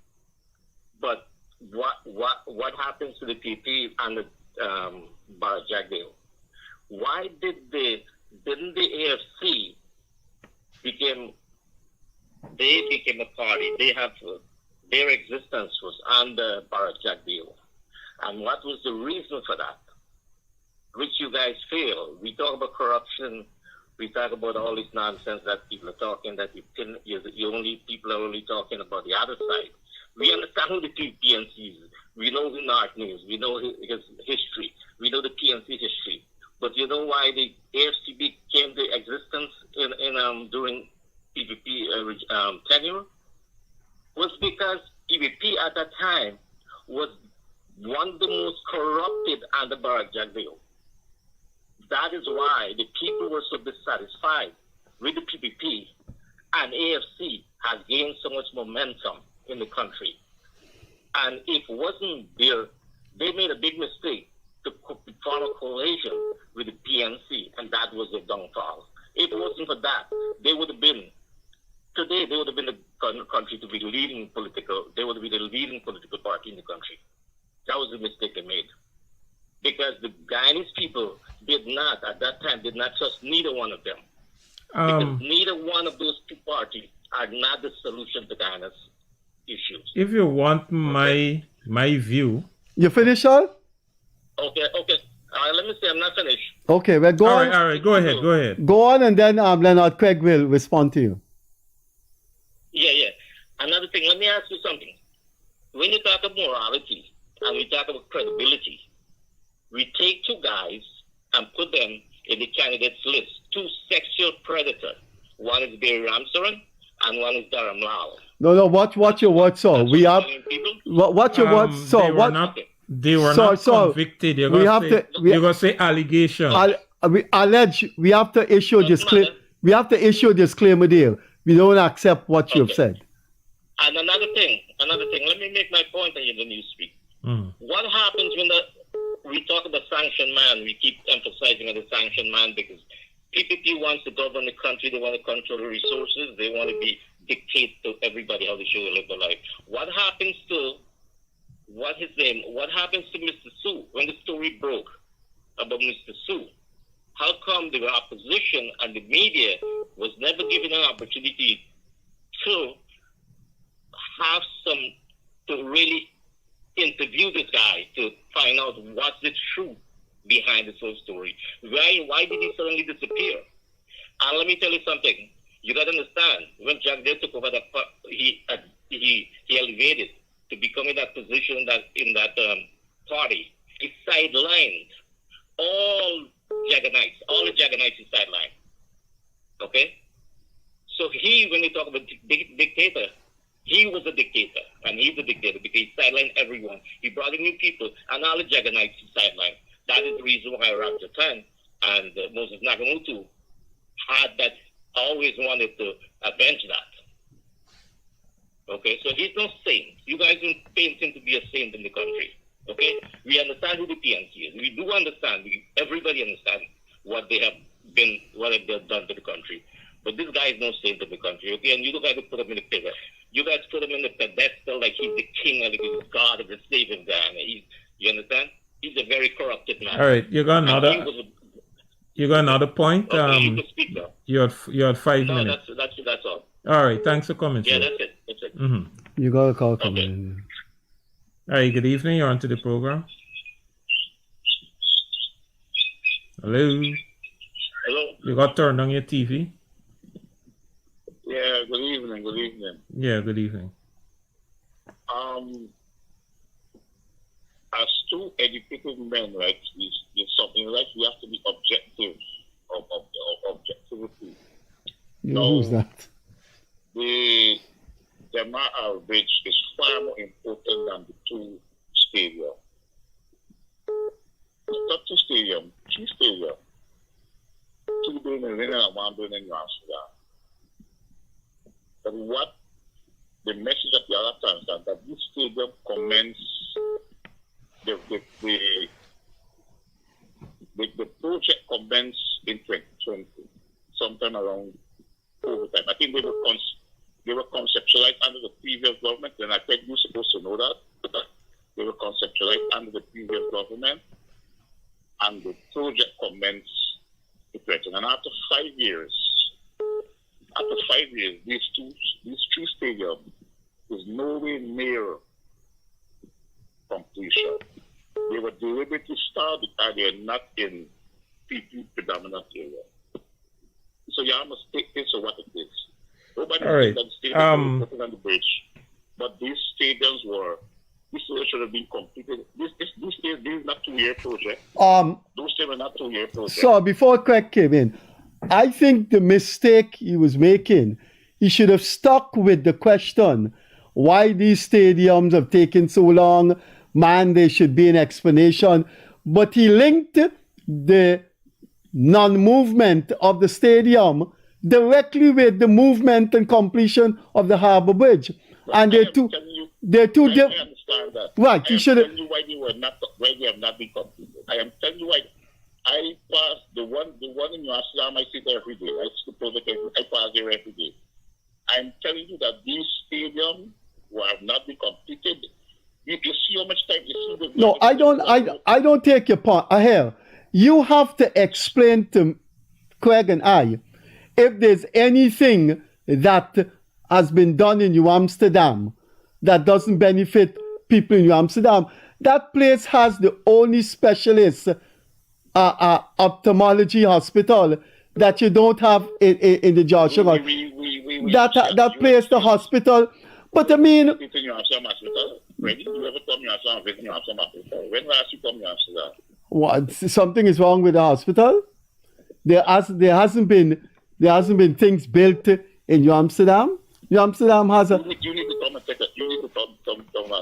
But what happens to the PP and the Barajagdale? Why didn't the AFC became a party? Their existence was under Barajagdale. And what was the reason for that? Which you guys feel. We talk about corruption. We talk about all this nonsense that people are talking, that people are only talking about the other side. We understand who the PNC is. We know who North is. We know his history. We know the PNC history. But you know why the AFC came to existence during PPP tenure? Was because PPP at that time was one of the most corrupted under Barajagdale. That is why the people were so dissatisfied with the PPP, and AFC has gained so much momentum in the country. And if it wasn't there, they made a big mistake to form a coalition with the PNC, and that was their downfall. If it wasn't for that, they would have been the country to be leading political. They would be the leading political party in the country. That was the mistake they made, because the Guyanese people did not trust neither one of them. Because neither one of those two parties are not the solution to Guyana's issues. If you want my view. You finish, all? Okay. Let me say I'm not finished. Okay, well, go on. All right. Go ahead. Go on, and then Leonard Craig will respond to you. Yeah. Another thing, let me ask you something. When you talk about morality and we talk about credibility, we take two guys and put them in the candidates list. Two sexual predators. One is Barry Ramsaran and one is Dharam Lal. No, watch your words, sir. We have watch your words, sir. They were not convicted. You're gonna say allegations. We have to issue disclaimer. We have to issue a disclaimer there. We don't accept what you've said. And another thing, let me make my point and then you speak. What happens when we talk about sanctioned man, we keep emphasizing on the sanctioned man because PPP wants to govern the country, they want to control the resources, they want to dictate to everybody how they should live their life. What happens to, what happens to Mr. Sue when the story broke about Mr. Sue? How come the opposition and the media was never given an opportunity to have to really interview this guy to find out what's the truth behind this whole story? Why did he suddenly disappear? And let me tell you something. You got to understand, when Jack Day took over he elevated to become in that position in that party. He sidelined all the Jaganites he sidelined. Okay? So when you talk about dictator, he was a dictator, and he's a dictator because he sidelined everyone. He brought in new people, and all the Jaganites he sidelined. That is the reason why Japan and Moses Nagamutu had that, always wanted to avenge that. Okay, so he's no saint. You guys don't paint him to be a saint in the country. Okay, we understand who the PNC is. We do understand. Everybody understands what they have done to the country. But this guy is no saint in the country. Okay, and you guys put him in the figure. You guys put him in the pedestal like he's the king and the god of the saving guy. You understand? He's a very corrupted man. All right, you got another point. Okay, you can speak now. You had 5 minutes. That's all. All right, thanks for coming. Yeah, sir. that's it. Mm-hmm. You got a call coming in. All right, good evening. You're onto the program. Hello. Hello. You got turned on your TV? Yeah, good evening. Yeah, good evening. As two educated men, right, is something like we have to be objective of objectivity. Who's that? The Mile Bridge is far more important than the two stadium. Not two stadium, 3 stadium. 2 doing in Leonard and 1 doing in Amsterdam. But what the message that the other times that this stadium commence the project commenced in 2020, sometime around COVID time. I think they were conceptualized under the previous government, and I think you're supposed to know that. They were conceptualized under the previous government, and the project commenced in 2020. And after 5 years, these two stadiums is nowhere near completion. They were deliberately started and they're not in PP predominant area. So you must take this for what it is. Nobody thinks that the stadium was put on the bridge. But these stadiums should have been completed. This is not 2-year project. Those stadiums are not 2-year project. So before Craig came in, I think the mistake he was making, he should have stuck with the question, why these stadiums have taken so long. Man, there should be an explanation. But he linked the non-movement of the stadium directly with the movement and completion of the Harbour Bridge. And they're two different. I understand that. Right, you should have. I am telling you why they have not been completed. I am telling you why. I pass the one in Amsterdam. I see there every day. I see the project. I pass there every day. I'm telling you that these stadiums have not been completed. You see how much time you see. No, I don't take your point. Here, you have to explain to Craig and I if there's anything that has been done in New Amsterdam that doesn't benefit people in New Amsterdam. That place has the only specialist ophthalmology hospital that you don't have in the Georgia. That place, the hospital. But I mean, Freddie, you ever come to Amsterdam, visit New Amsterdam hospital? When last you come to Amsterdam? What? Something is wrong with the hospital? There hasn't been things built in New Amsterdam. New Amsterdam has a. You need to come and take it. You need to come.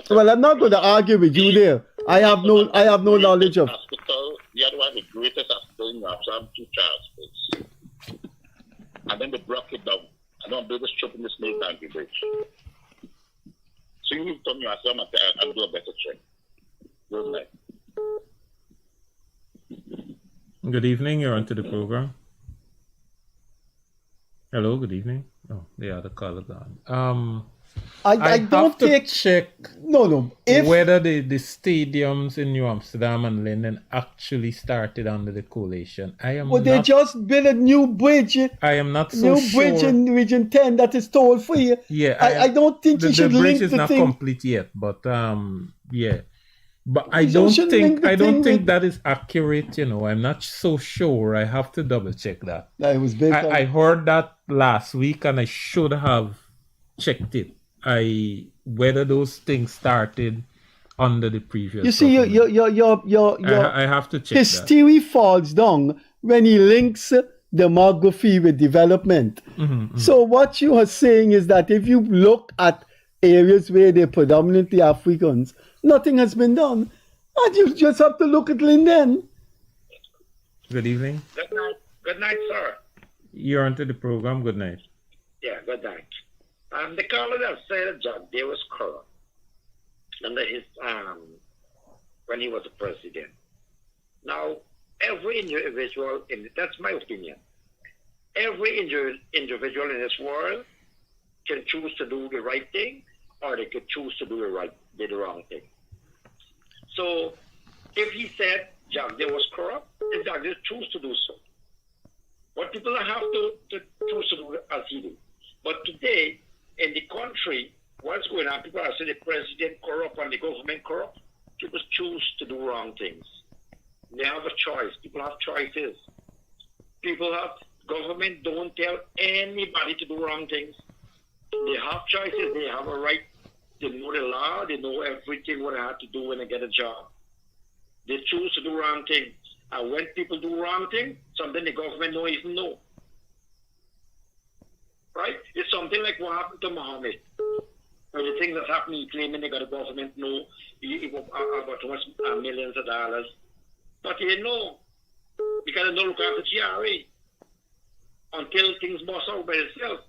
Well, I'm not going to argue with you there. I have no knowledge of. Hospital, the other one, the greatest hospital in New Amsterdam, 2 Charles. And then they broke it down. I don't build a strip in the Snake Donkey Bridge. So you need to tell me, I'll do a better check. Good night. Good evening, you're onto the program. Hello, good evening. Oh, yeah, the caller gone. I don't take check if whether the stadiums in New Amsterdam and London actually started under the coalition. They just built a new bridge. I am not so new sure. Bridge in Region 10 that is toll free. Yeah, I don't think you should the bridge link is the not thing. complete yet, but yeah. But I don't think that is accurate, I'm not so sure. I have to double check that. It was built I heard that last week and I should have checked it. Whether those things started under the previous. You see, I have to check his that. theory falls down when he links demography with development. So what you are saying is that if you look at areas where they're predominantly Africans, nothing has been done. And you just have to look at Linden. Good evening. Good night. Good night, sir. You're onto the program. Good night. Yeah, good night. The caller that said John Day was corrupt under his when he was the president. Now, every individual, that's my opinion, every individual in this world can choose to do the right thing, or they could choose to do the wrong thing. So, if he said Jack Day was corrupt, then Jack Day choose to do so. But people don't have to choose to do as he did. But today, in the country, what's going on? People are saying the president corrupt and the government corrupt. People choose to do wrong things. They have a choice. People have choices. Government don't tell anybody to do wrong things. They have choices. They have a right. They know the law. They know everything what they have to do when they get a job. They choose to do wrong things. And when people do wrong things, something the government don't even know. Right? It's something like what happened to Mohammed. Or the thing that's happening, claiming they got the government know about millions of dollars. But they know. Because they don't look after GRA until things bust out by themselves.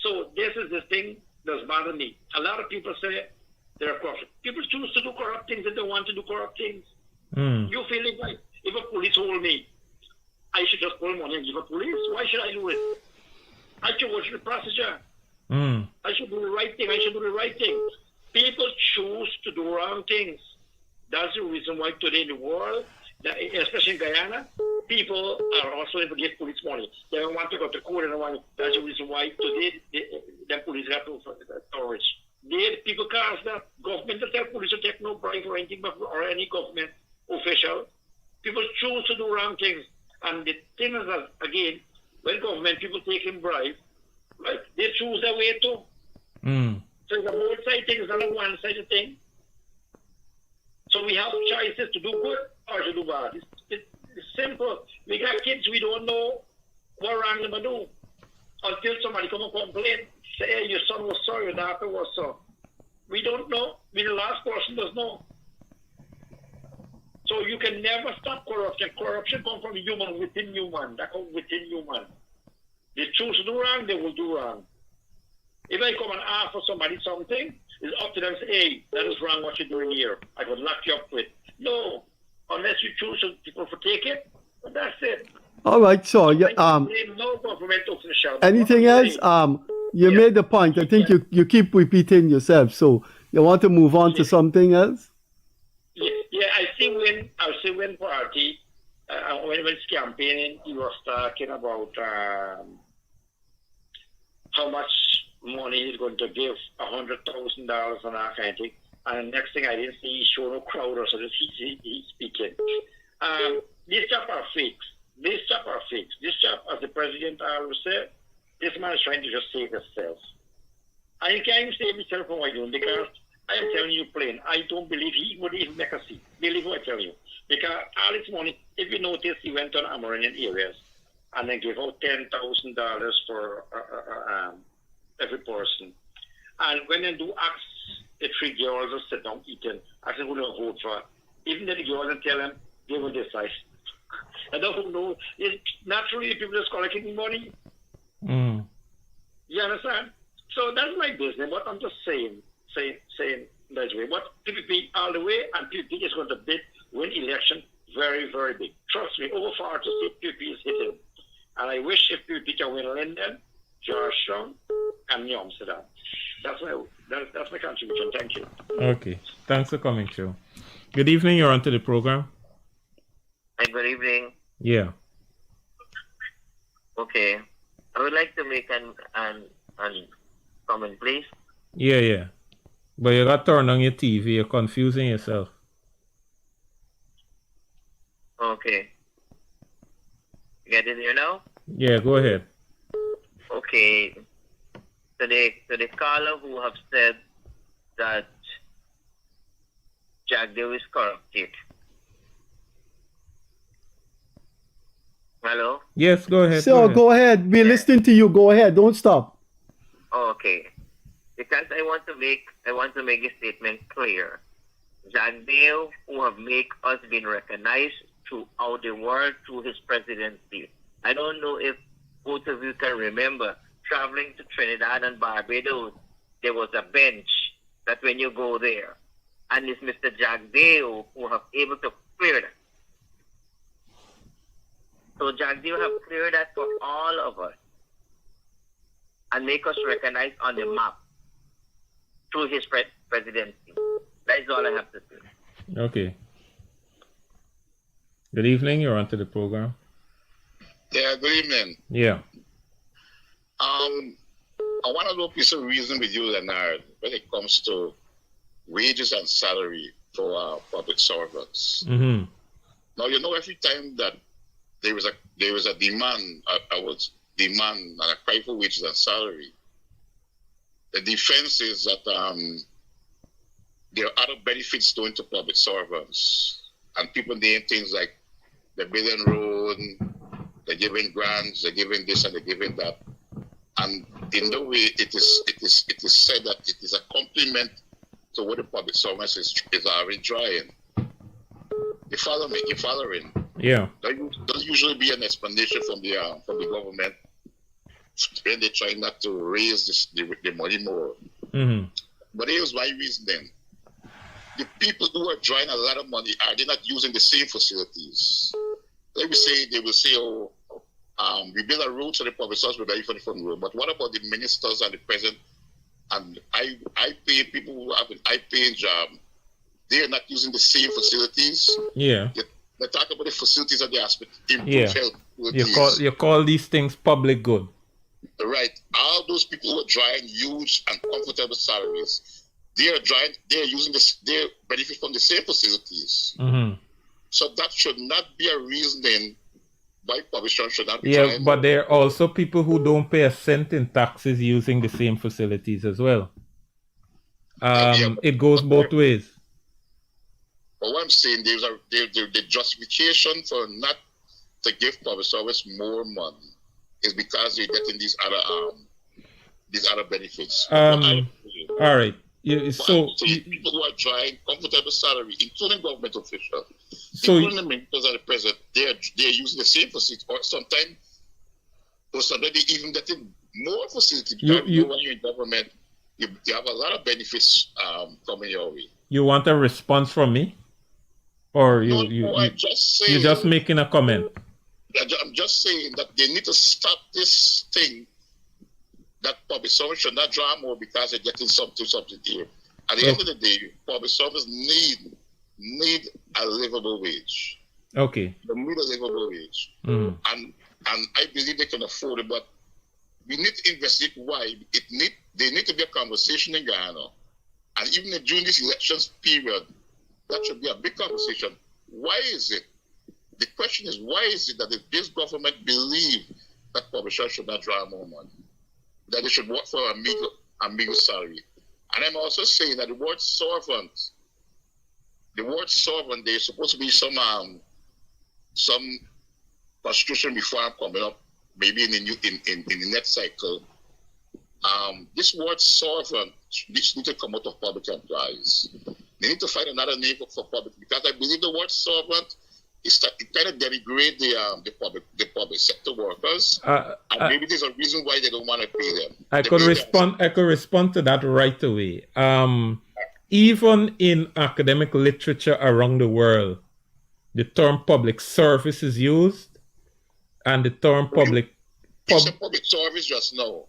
So this is the thing that's bothering me. A lot of people say they're corrupt. People choose to do corrupt things if they want to do corrupt things. You feel it like, if a police hold me, I should just pull money and give a police. Why should I do it? I should go to the procedure. I should do the right thing. People choose to do wrong things. That's the reason why today in the world, especially in Guyana, people are also able to give police money. They don't want to go to court. That's the reason why today the police have to storage. People can't ask that. Government to tell police to take no bribe or anything, or any government official. People choose to do wrong things. And the thing is that, again, when government people taking bribes, right, they choose their way too. So it's a both side thing, it's not a one-sided thing. So we have choices to do good or to do bad. It's simple. We got kids, we don't know what wrong them do until somebody come and complain. Say, hey, your son was sorry, your daughter was so. We don't know. The last person does know. So you can never stop corruption. Corruption comes from human, within human. That comes within human. They choose to do wrong, they will do wrong. If I come and ask for somebody something, it's up to them to say, hey, that is wrong what you're doing here. I could lock you up with. No, unless you choose to people to take it, but that's it. All right, so no government official. anything else? You made the point. I think you keep repeating yourself. So you want to move on to something else? Yeah, I see when party when he was campaigning, he was talking about how much money he's going to give, $100,000 and that kind of thing. And the next thing I didn't see, he showed no crowd or so. He's speaking. These chap are fakes. This chap, as the president always said, this man is trying to just save himself. And he can't even save himself from what he's doing, because I am telling you plain, I don't believe he would even make a seat. Believe what I tell you. Because all his money, if you notice, he went on Amerindian areas and then gave out $10,000 for every person. And when they do ask the three girls to sit down eating, ask them who they vote for, even if the girls and tell them, they will decide. I don't know. Naturally, the people just collecting money. You understand? So that's my business. What I'm just saying, saying that way. But PPP all the way, and PPP is going to win election very, very big. Trust me, over 40 seats PPP is hitting. And I wish if PPP can win London, Georgetown, and New Amsterdam. That's my contribution. Thank you. Okay. Thanks for coming, Joe. Good evening. You're onto the program. Hi, good evening. Yeah. Okay. I would like to make an comment, please. Yeah. But you got to turn on your TV. You're confusing yourself. Okay. Get it here now? Yeah, go ahead. Okay. To the caller who have said that Jack Dew is corrupted. Hello? Yes, go ahead. So go ahead. We're listening to you. Go ahead. Don't stop. Okay. Because I want to make a statement clear. Jack Dew, who have made us been recognized throughout the world through his presidency. I don't know if both of you can remember traveling to Trinidad and Barbados. There was a bench that when you go there, and it's Mr. Jack Dew who have able to clear that. So Jack Dew have cleared that for all of us and make us recognized on the map through his presidency. That is all I have to say. Okay. Good evening. You're onto the program. Yeah, good evening. Yeah. I want to know a piece of reason with you, Leonard, when it comes to wages and salary for public servants. Mm-hmm. Now, every time that there was a demand, demand and a cry for wages and salary, the defense is that there are other benefits going to public servants, and people name things like the Billion Road, they're giving grants, they're giving this and they're giving that. And in the way it is said that it is a compliment to what the public service is already trying. You follow me? You following? Yeah. There's usually be an explanation from the government when they try not to raise the money more. Mm-hmm. But here's my reasoning. The people who are drawing a lot of money, are they not using the same facilities? They will say, we build a road to the public service, we pay for the front road. But what about the ministers and the president? And I pay people who have an high-paying job. They are not using the same facilities. Yeah. They talk about the facilities of the hospital. Yeah. You call these things public good. Right. All those people who are drawing huge and comfortable salaries, they're benefit from the same facilities. Mm-hmm. So that should not be a reasoning why publishers should not be trying. But there are also people who don't pay a cent in taxes using the same facilities as well. It goes both ways. But what I'm saying, there's the justification for not to give public service more money is because they're getting these other benefits. All right. People who are trying comfortable salary, including government officials, including the ministers and the president, they're using the same facility, or sometimes they even getting more facility because when you're in government, you have a lot of benefits coming your way. You want a response from me, or I'm just saying, you're just making a comment? I'm just saying that they need to stop this thing. That public service should not draw more because they're getting something here. At the end of the day, public service need a livable wage. Okay. They need a livable wage. Mm. And I believe they can afford it, but we need to investigate why. There need to be a conversation in Ghana. And even during this elections period, that should be a big conversation. Why is it? The question is, why is it that this government believe that public service should not draw more money? That they should work for a meager salary. And I'm also saying that the word servant, there's supposed to be some constitution reform coming up, maybe in the next cycle. This word servant needs to come out of public employees. They need to find another name for public, because I believe the word servant it kind of denigrate the public sector workers, and maybe there's a reason why they don't want to pay them. I could respond to that right away. Even in academic literature around the world, the term public service is used, and the term public service just now.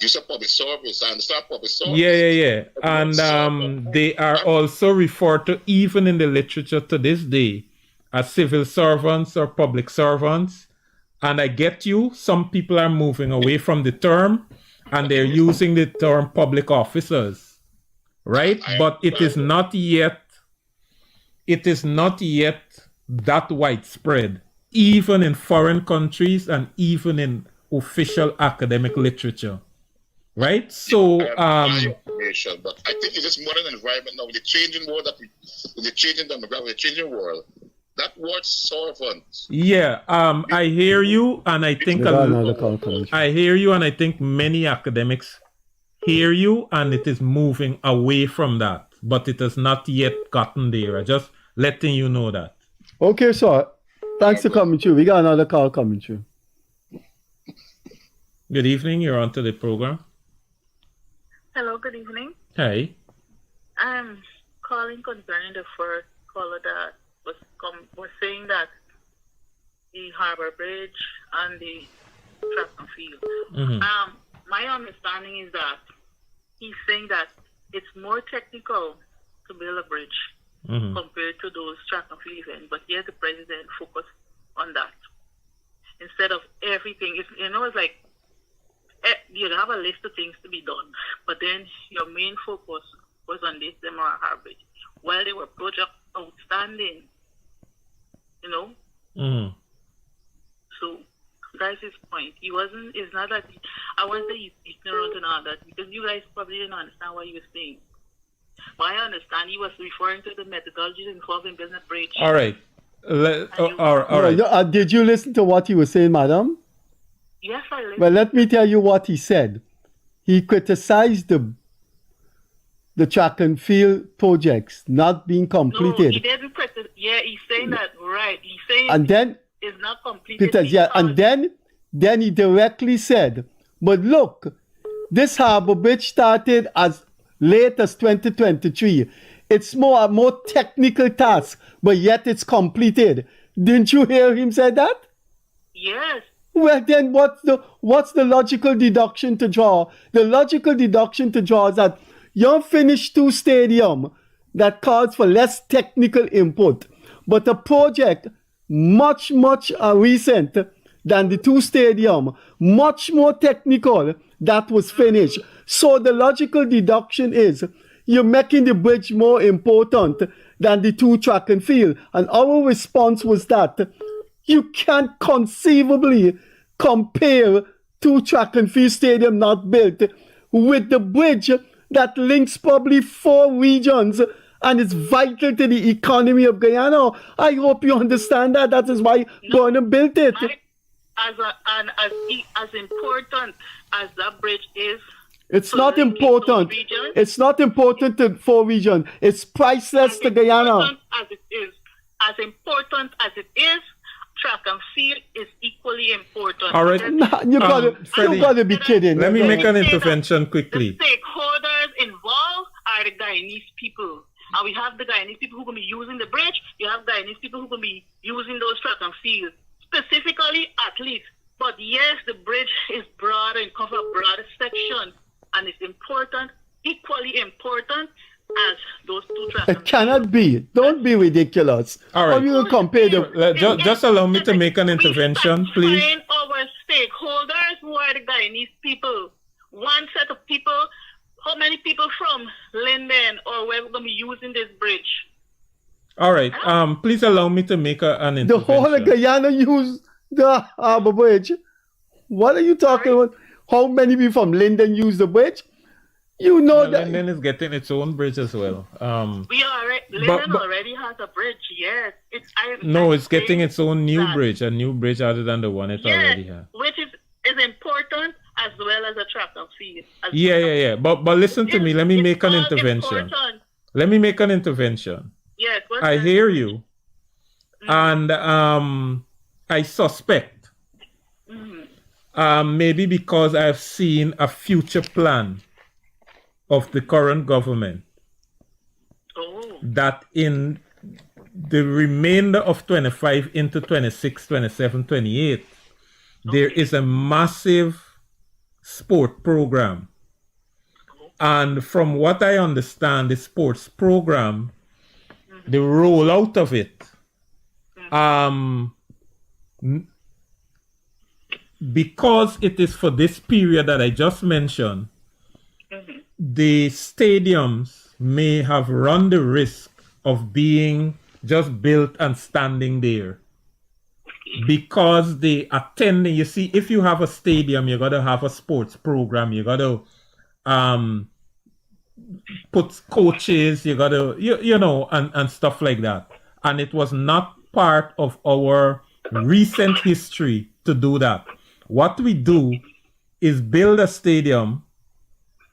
You said public service. I understand public service. Yeah. And they are also referred to, even in the literature to this day, as civil servants or public servants. And I get you, some people are moving away from the term and they're using the term public officers, right? But it is not yet that widespread, even in foreign countries and even in official academic literature, right? So, but I think it's just modern environment now, with the changing world, with the changing demographic, the changing world. That word servant. Yeah, I hear you, and I think I hear you, and I think many academics hear you, and it is moving away from that, but it has not yet gotten there. I'm just letting you know that. Okay, sir. Thanks for coming through. We got another call coming through. Good evening. You're on to the program. Hello. Good evening. Hi. I'm calling concerning the first caller that was saying that the Harbor Bridge and the track and field. Mm-hmm. My understanding is that he's saying that it's more technical to build a bridge compared to those track and field events, but yet the president focused on that instead of everything. It's like you have a list of things to be done, but then your main focus was on this Demerara Harbor Bridge, while there were projects outstanding. So that's his point. It's not that I wasn't ignorant and all that, because you guys probably didn't understand what he was saying. But I understand he was referring to the methodologies involved in business bridge. All right. All right. Did you listen to what he was saying, madam? Yes, I listened. Well, let me tell you what he said. He criticized the track and field projects not being completed. No, he didn't criticize. Yeah, he's saying that, right. He's saying and then it's not completed. And then he directly said, but look, this harbor bridge started as late as 2023. It's a more technical task, but yet it's completed. Didn't you hear him say that? Yes. Well, then what's the logical deduction to draw? The logical deduction to draw is that you finished 2 stadiums that calls for less technical input, but a project much recent than the 2 stadiums, much more technical, that was finished. So the logical deduction is you're making the bridge more important than the 2 track and field. And our response was that you can't conceivably compare 2 track and field stadium not built with the bridge that links probably 4 regions and is vital to the economy of Guyana. I hope you understand that. That is why Burnham built it. As important as that bridge is, it's not important. It's not important to 4 regions. It's priceless to Guyana. As important as it is, track and field is equally important. All right. You gotta be kidding. Let me make an intervention quickly. The stakeholders involved are the Guyanese people. And we have the Guyanese people who can be using the bridge. You have Guyanese people who can be using those track and field, specifically athletes. But yes, the bridge is broad and covers a broader section, and it's important, equally important as those 2 track and field. It cannot be. Don't be ridiculous. All right. Or you will compare the. Just allow me to make an intervention, please. Our stakeholders, who are the Guyanese people, one set of people. How many people from Linden or where we're going to be using this bridge? All right. Please allow me to make an intervention. The whole of Guyana use the harbor bridge. What are you talking about? How many people from Linden use the bridge? You know that Linden is getting its own bridge as well. Linden already has a bridge. Yes, it's getting its own new bridge, a new bridge other than the one it already has. Which is important as well as a track and field. Yeah. But listen to me. Let me make an intervention. Let me make an intervention. Yes. I hear you. And I suspect, maybe because I've seen a future plan of the current government, that in the remainder of 25 into 26, 27, 28, there is a massive sport program. And from what I understand, the sports program, the rollout of it, because it is for this period that I just mentioned, the stadiums may have run the risk of being just built and standing there. Because the attending, you see, if you have a stadium, you got to have a sports program, you got to put coaches, you got to, you know, and stuff like that. And it was not part of our recent history to do that. What we do is build a stadium,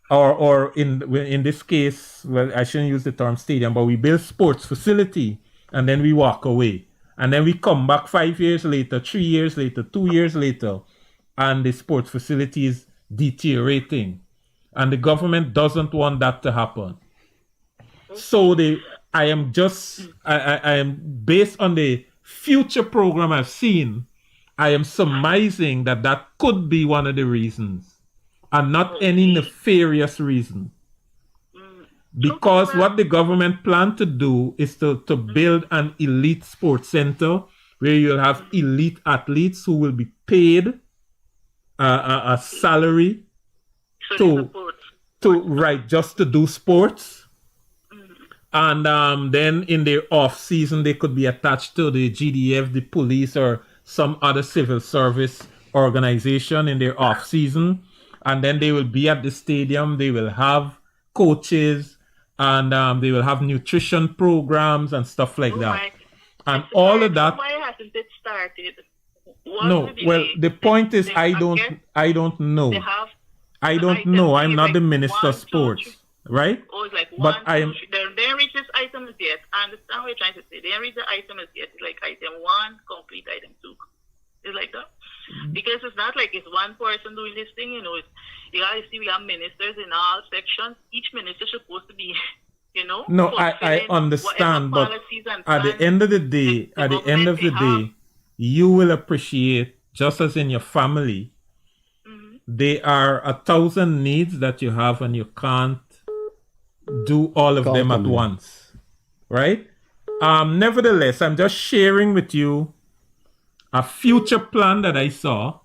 or in this case, well, I shouldn't use the term stadium, but we build sports facility and then we walk away. And then we come back 5 years later, 3 years later, 2 years later, and the sports facility is deteriorating. And the government doesn't want that to happen. So I am based on the future program I've seen, I am surmising that could be one of the reasons, and not any nefarious reason. Because what the government planned to do is to build an elite sports center where you'll have elite athletes who will be paid a salary just to do sports. And then in their off season, they could be attached to the GDF, the police, or some other civil service organization in their off season. And then they will be at the stadium. They will have coaches, and they will have nutrition programs and stuff like that. And all of that. Why hasn't it started? The point is, I don't know. I don't know. I'm not the minister of sports, right? Oh, it's like but I am. They reach this item is yet. I understand what you're trying to say. They reach the item is yet. It's like item 1, complete item 2. It's like that. Because it's not like it's one person doing this thing, you know. You guys see we have ministers in all sections. Each minister is supposed to be, you know. No, I understand, but at the end of the day, you will appreciate, just as in your family, there are 1,000 needs that you have and you can't do all of them at once, right? Nevertheless, I'm just sharing with you a future plan that I saw.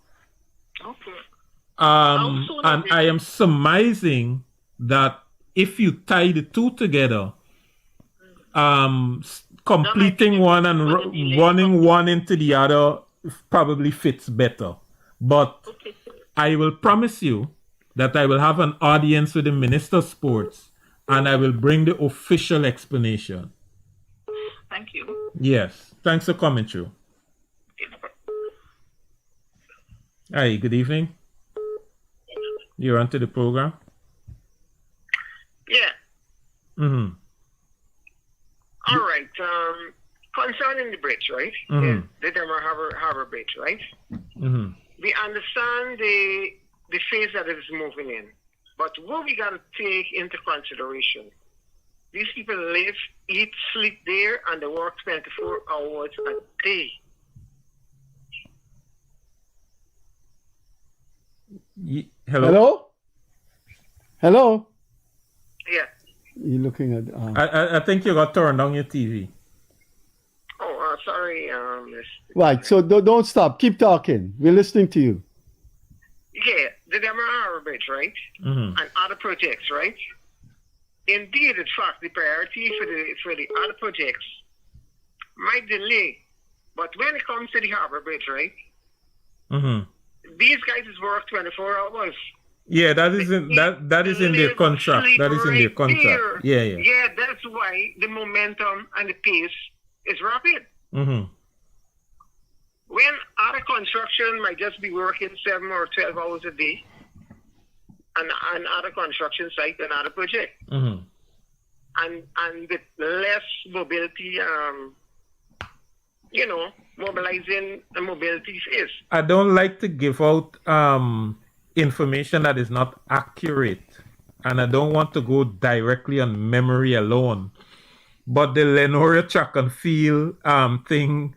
Okay. And I am surmising that if you tie the two together, completing one and running one into the other probably fits better. But I will promise you that I will have an audience with the Minister of Sports and I will bring the official explanation. Thank you. Yes. Thanks for coming through. Hi, good evening. You're onto the program? Yeah. Mm-hmm. All right. Concerning the bridge, right? Mm-hmm. The Denver Harbor Bridge, right? Mm-hmm. We understand the phase that it is moving in. But what we got to take into consideration, these people live, eat, sleep there, and they work 24 hours a day. Hello? Hello? Yeah. You're looking at... I think you got turned on your TV. Oh, sorry. Right, so don't stop. Keep talking. We're listening to you. Yeah, the Denver Bridge, right? Mm-hmm. And other projects, right? Indeed, in fact, the priority for the other projects might delay. But when it comes to the Harbor Bridge, right? Mm-hmm. These guys is work 24 hours. Yeah, that is in their contract. That is in their contract. Yeah. Yeah, that's why the momentum and the pace is rapid. Mm-hmm. When other construction might just be working 7 or 12 hours a day, and other construction site and other project, and with less mobility mobilizing the mobility is. I don't like to give out information that is not accurate, and I don't want to go directly on memory alone. But the Leonard track and field thing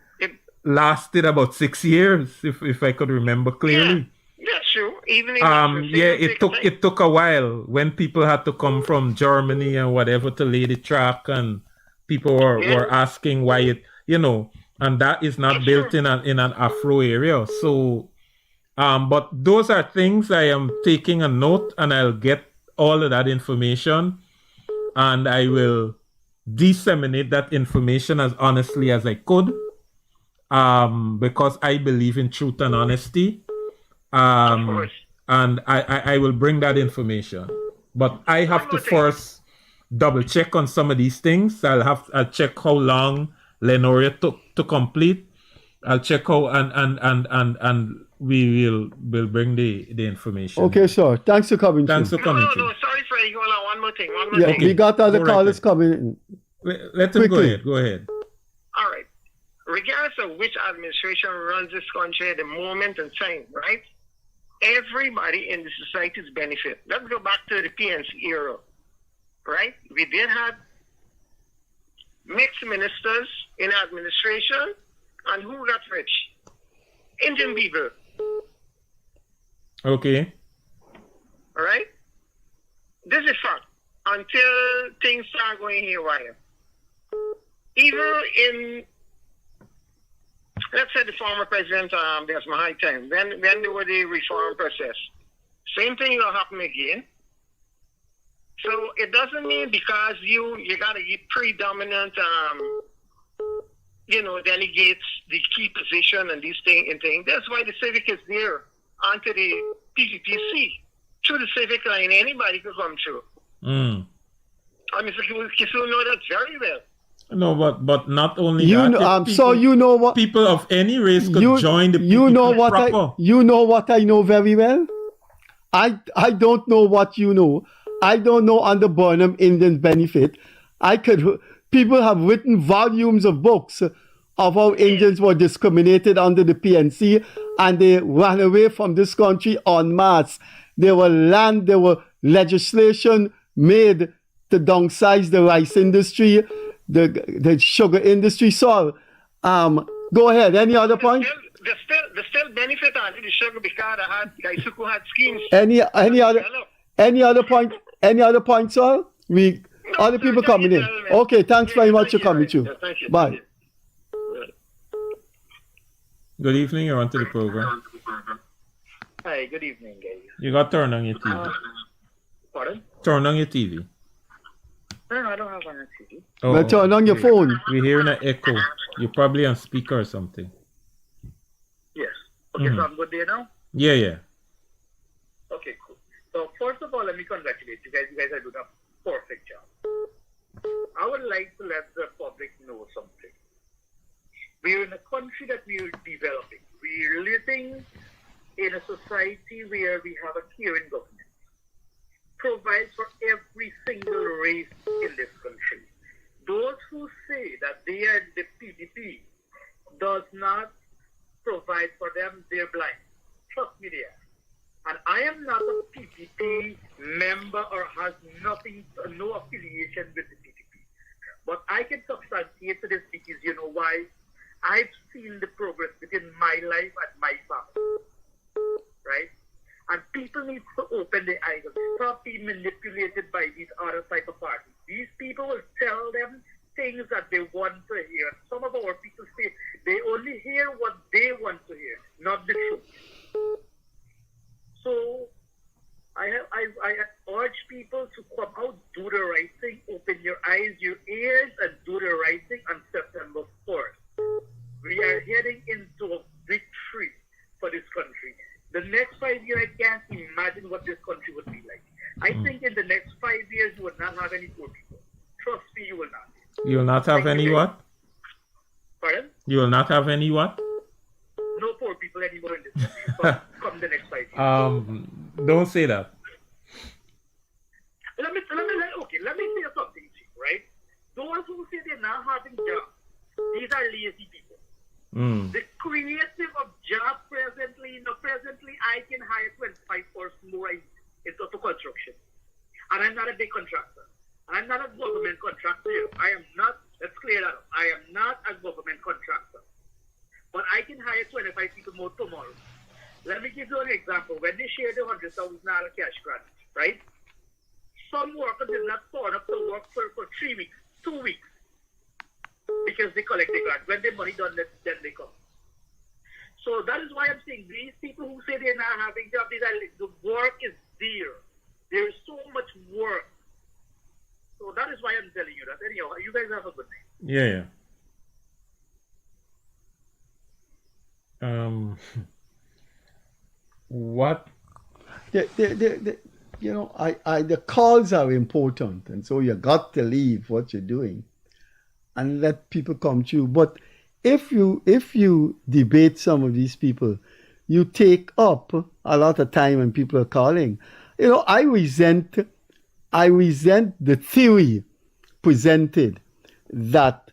lasted about 6 years, if I could remember clearly. Yeah, that's true. Even it took a while when people had to come from Germany and whatever to lay the track, and people were asking why it, and that is not built in an Afro area. So, but those are things I am taking a note, and I'll get all of that information, and I will disseminate that information as honestly as I could, because I believe in truth and honesty. And I will bring that information, but I have to first double check on some of these things. I'll check how long Leonard took to complete. I'll check how and we will bring the information. Okay, sir. Thanks for coming. Thanks for coming. No, sorry, Freddie. Hold on, one more thing. Yeah, we got other callers coming. Let him go ahead. Go ahead. All right. Regardless of which administration runs this country at the moment in time, right? Everybody in the society's benefit. Let's go back to the PNC era, right? We did have mixed ministers in administration, and who got rich? Indian people. Okay. All right? This is fact. Until things start going haywire. Even in, let's say the former president, there's my high time, when there was the reform process, same thing will happen again. So it doesn't mean because you gotta get predominant, delegates the key position and these things. That's why the civic is there onto the PPPC. Through the civic line, anybody could come through. Mr. Kissoon know that very well. No, but not only that. So you know what? People of any race could join the PPP You know what proper. you know what I know very well? I don't know what you know. I don't know under Burnham Indian benefit. People have written volumes of books of how Indians were discriminated under the PNC, and they ran away from this country en masse. There were legislation made to downsize the rice industry, the sugar industry. So, go ahead. Any other point? The still benefit on the sugar because guys who had schemes. Any other point? Any other points, sir? Other people coming in. Okay, thanks very much for coming through. Bye. Good evening. You're onto the program. Hi, good evening, guys. You got turn on your TV. Pardon? Turn on your TV. No, I don't have one on TV. Oh, well, turn on your phone. We're hearing an echo. You're probably on speaker or something. Yes. Okay, so I'm good there now? Yeah. Okay, cool. So first of all, let me congratulate you guys. You guys are doing a perfect job. I would like to let the public know something. We're in a country that we're developing. We're living in a society where we have a caring government. Provides for every single race in this country. Those who say that they are the PDP does not provide for them, they're blind. Trust me there. And I am not a PDP member or has no affiliation with the PDP. But I can substantiate to this because you know why? I've seen the progress within my life and my family. Right? And people need to open their eyes and stop being manipulated by these other type of parties. These people will tell them things that they want to hear. Some of our people say they only hear what they want to hear, not the truth. So I urge people to come out, do the right thing, open your eyes, your ears, and do the right thing on September 4th. We are heading into a victory for this country. The next 5 years, I can't imagine what this country would be like. I think in the next 5 years, you will not have any poor people. Trust me, you will not. You will not have any what? Pardon? You will not have any what? No poor people anymore in this country come the next 5 years. Don't say that. Let me say something to you, right? Those who say they're not having jobs, these are lazy people. The creative of job presently, I can hire 25 or more into construction. And I'm not a big contractor. I'm not a government contractor. I am not, let's clear that up. I am not a government contractor. But I can hire 25 people more tomorrow. Let me give you an example. When they shared the $100,000 cash grant, right? Some workers did not turn up to work for 3 weeks, 2 weeks, because they collect the grant. When the money done, then they come. So that is why I'm saying these people who say they're not having jobs, the work is there. There is so much work. So that is why I'm telling you that. Anyhow, you guys have a good night. What? The calls are important, and so you got to leave what you're doing and let people come to you. But if you debate some of these people, you take up a lot of time when people are calling. I resent the theory presented that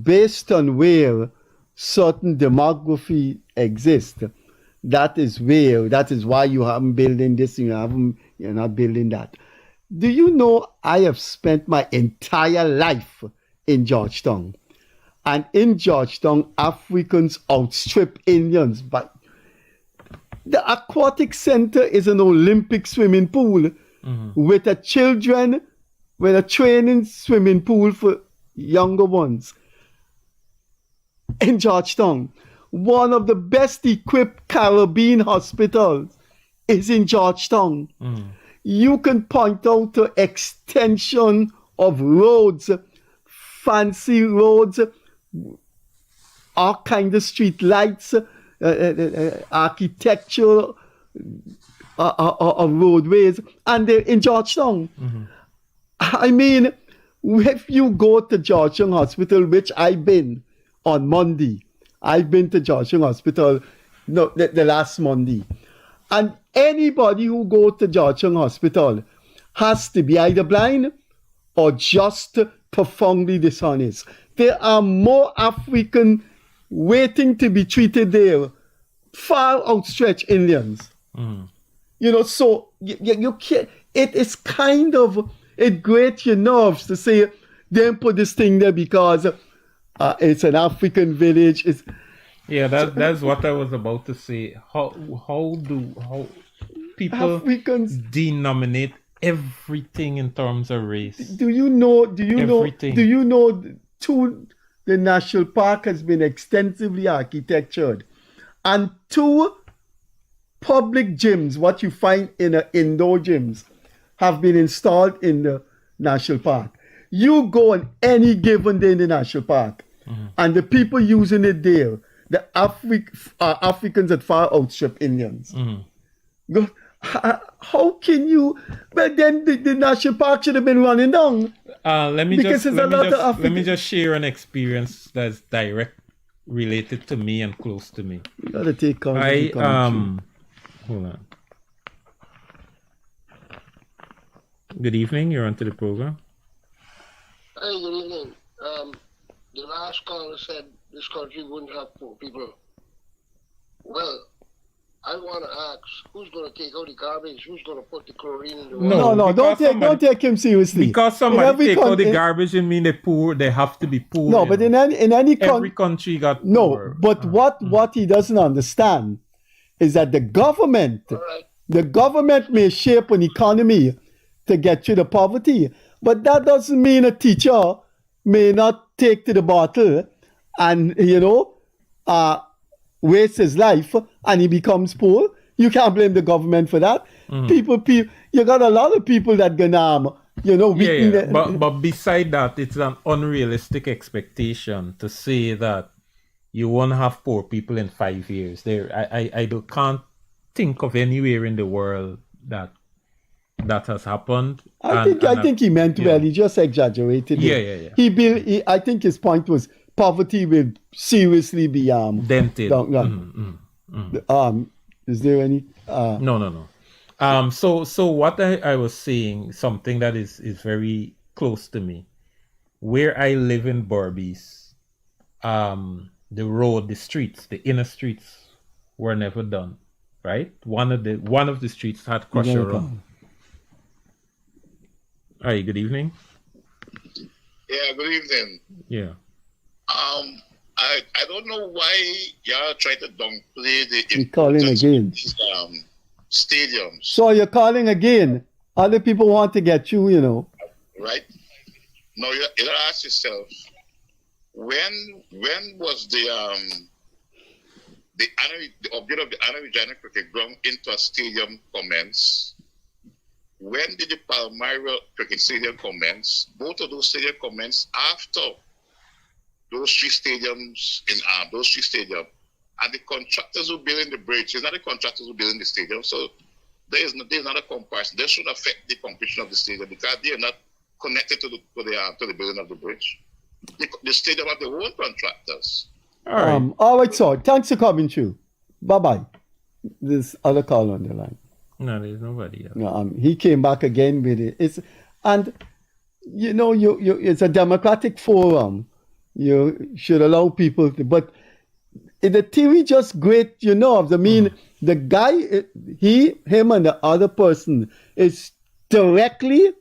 based on where certain demography exists, that is why you haven't building this and you're not building that. Do you know I have spent my entire life in Georgetown? And in Georgetown, Africans outstrip Indians. But the aquatic center is an Olympic swimming pool with a training swimming pool for younger ones. In Georgetown, one of the best equipped Caribbean hospitals is in Georgetown. You can point out to extension of roads, fancy roads, all kinds of street lights, architecture of roadways, and they're in Georgetown. I mean, if you go to Georgetown Hospital, which I've been on Monday, I've been to Georgetown Hospital the last Monday, and anybody who goes to Georgetown Hospital has to be either blind or just profoundly dishonest. There are more African waiting to be treated there, far outstretched Indians. So you can't. It is kind of, it grates your nerves to say, then put this thing there because it's an African village. That's what I was about to say. How people Africans denominate everything in terms of race. Do you know the national park has been extensively architectured, and 2 public gyms, what you find in indoor gyms, have been installed in the national park. You go on any given day in the national park, and the people using it there, the Africans that far outstrip Indians. How can you? But then the national park should have been running down. Let me just share an experience that's direct related to me and close to me. You gotta take hold on. Good evening. You're onto the program. Hey, good evening. The last caller said this country wouldn't have poor people. Well, I want to ask, who's going to take out the garbage? Who's going to put the chlorine in the water? No, don't take him seriously. Because somebody take out the garbage and mean they're poor, they have to be poor. No, but every country got poor. No, but what he doesn't understand is that the government may shape an economy to get rid of poverty, but that doesn't mean a teacher may not take to the bottle and waste his life and he becomes poor. You can't blame the government for that. People, you got a lot of people that gonna But beside that, it's an unrealistic expectation to say that you won't have poor people in 5 years. I can't think of anywhere in the world that has happened. I think he meant well. He just exaggerated it. I think his point was poverty will seriously be dented. Is there any? No. So what I was saying, something that is very close to me, where I live in Berbice, the road, the streets, the inner streets were never done, right? One of the streets had crusher run. Hi, good evening. Yeah, good evening. Yeah. I don't know why y'all try to downplay the You're calling again. Stadiums. So you're calling again. Other people want to get you, you know. Right? Now you ask yourself, when was the object of the Anna Regina Cricket Ground into a stadium commence? When did the Palmyra Cricket Stadium commence? Both of those stadiums commenced after those three stadiums and the contractors who building the bridge. It's not the contractors who building the stadium, so there's not a comparison. That should affect the completion of the stadium because they are not connected to the building of the bridge. The stadium have their own contractors. All right, so thanks for coming through. Bye-bye. This other call on the line. No, there's nobody else. No, he came back again with it. It's a democratic forum. You should allow people to, but the theory just great, I mean, the guy, him and the other person is directly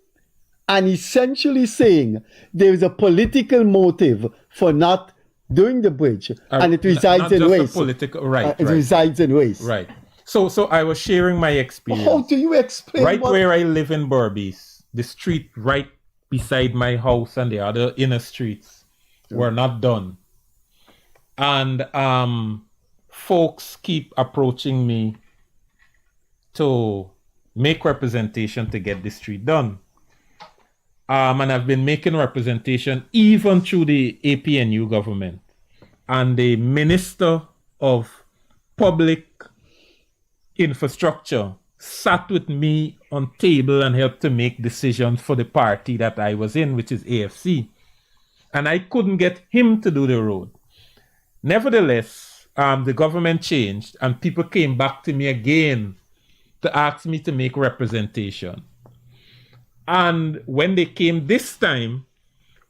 and essentially saying there is a political motive for not doing the bridge, and it resides in waste. It resides in waste. Right. So I was sharing my experience. How do you explain? Right where I live in Berbice, the street right beside my house and the other inner streets were not done. And folks keep approaching me to make representation to get the street done. And I've been making representation even through the APNU government. And the Minister of Public Infrastructure sat with me on table and helped to make decisions for the party that I was in, which is AFC. And I couldn't get him to do the road. Nevertheless, the government changed and people came back to me again to ask me to make representation. And when they came this time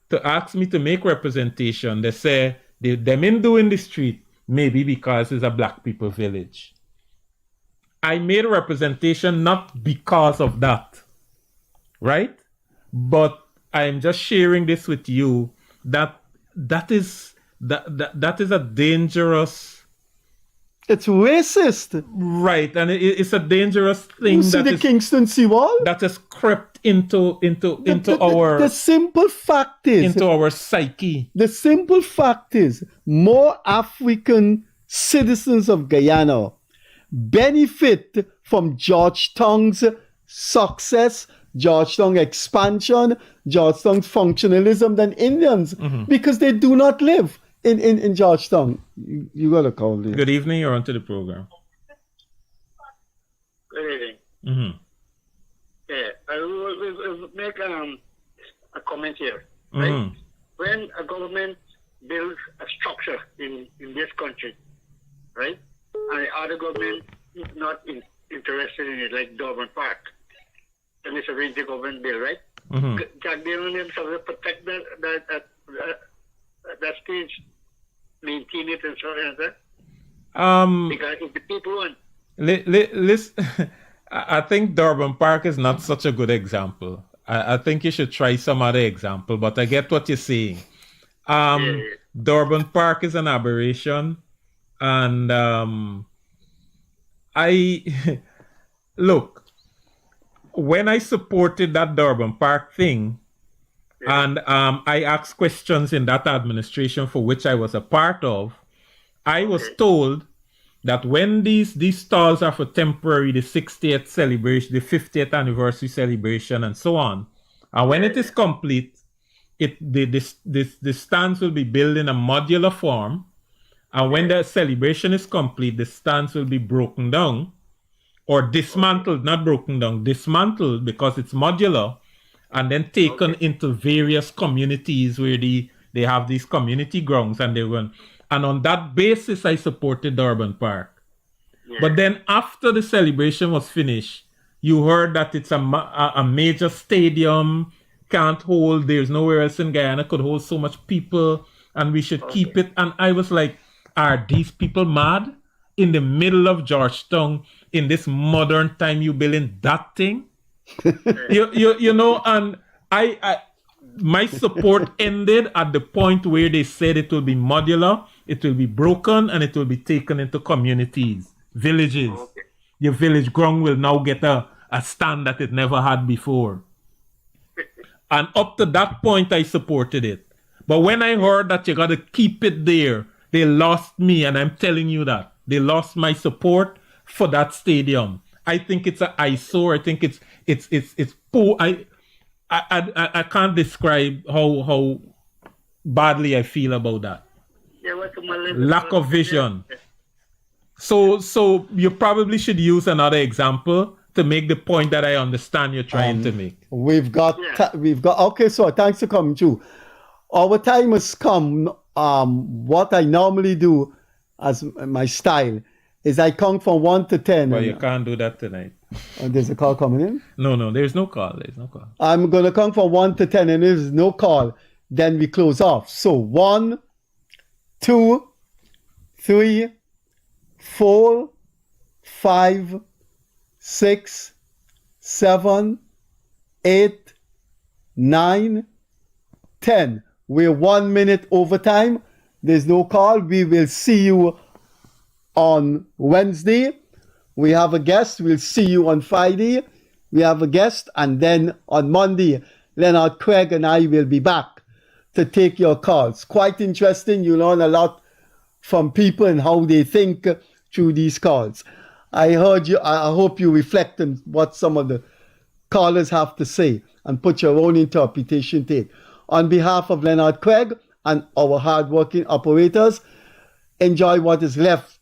to ask me to make representation, they say them in doing the street maybe because it's a black people village. I made a representation not because of that, right? But I'm just sharing this with you that is a dangerous. It's racist, right? And it's a dangerous thing. You see the Kingston seawall that has crept into our. The simple fact is into our psyche. The simple fact is more African citizens of Guyana benefit from Georgetown's success, Georgetown expansion, Georgetown's functionalism than Indians because they do not live in Georgetown. You got to call this. Good evening. You're onto the program. Good evening. Yeah, I will make a comment here. Right? When a government builds a structure in this country, right, and the other government is not interested in it, like Durban Park, and it's a really government bill, right? Can they themselves protect that stage, maintain it, and so on? Because if the people want. Listen, I think Durban Park is not such a good example. I think you should try some other example, but I get what you're saying. Durban Park is an aberration, and look, when I supported that Durban Park thing, and I asked questions in that administration for which I was a part of, I was told that when these stalls are for temporary, the 60th celebration, the 50th anniversary celebration, and so on, and when it is complete, the stands will be built in a modular form, and when the celebration is complete, the stands will be broken down, or dismantled, not broken down, dismantled because it's modular, and then taken into various communities where they have these community grounds, and they run. And on that basis, I supported Durban Park. But then after the celebration was finished, you heard that it's a major stadium, can't hold, there's nowhere else in Guyana could hold so much people, and we should keep it. And I was like, Are these people mad? In the middle of Georgetown, in this modern time, you building that thing? you know, and I my support ended at the point where they said it will be modular, it will be broken, and it will be taken into communities, villages. Okay. Your village ground will now get a stand that it never had before. And up to that point, I supported it. But when I heard that you got to keep it there, they lost me, and I'm telling you that. They lost my support for that stadium. I think it's an eyesore. I think it's poor. I can't describe how badly I feel about that. Lack of vision. So you probably should use another example to make the point that I understand you're trying to make. We've got okay, so thanks for coming through. Our time has come. What I normally do as my style is I count from 1 to 10. Well, you can't do that tonight. There's a call coming in? No, there's no call. There's no call. I'm going to count from 1 to 10, and if there's no call, then we close off. So 1, 2, 3, 4, 5, 6, 7, 8, 9, 10. We're 1 minute over time. There's no call. We will see you on Wednesday. We have a guest. We'll see you on Friday. We have a guest. And then on Monday, Leonard, Craig, and I will be back to take your calls. Quite interesting. You learn a lot from people and how they think through these calls. I heard you. I hope you reflect on what some of the callers have to say and put your own interpretation to it. On behalf of Leonard Craig and our hardworking operators, enjoy what is left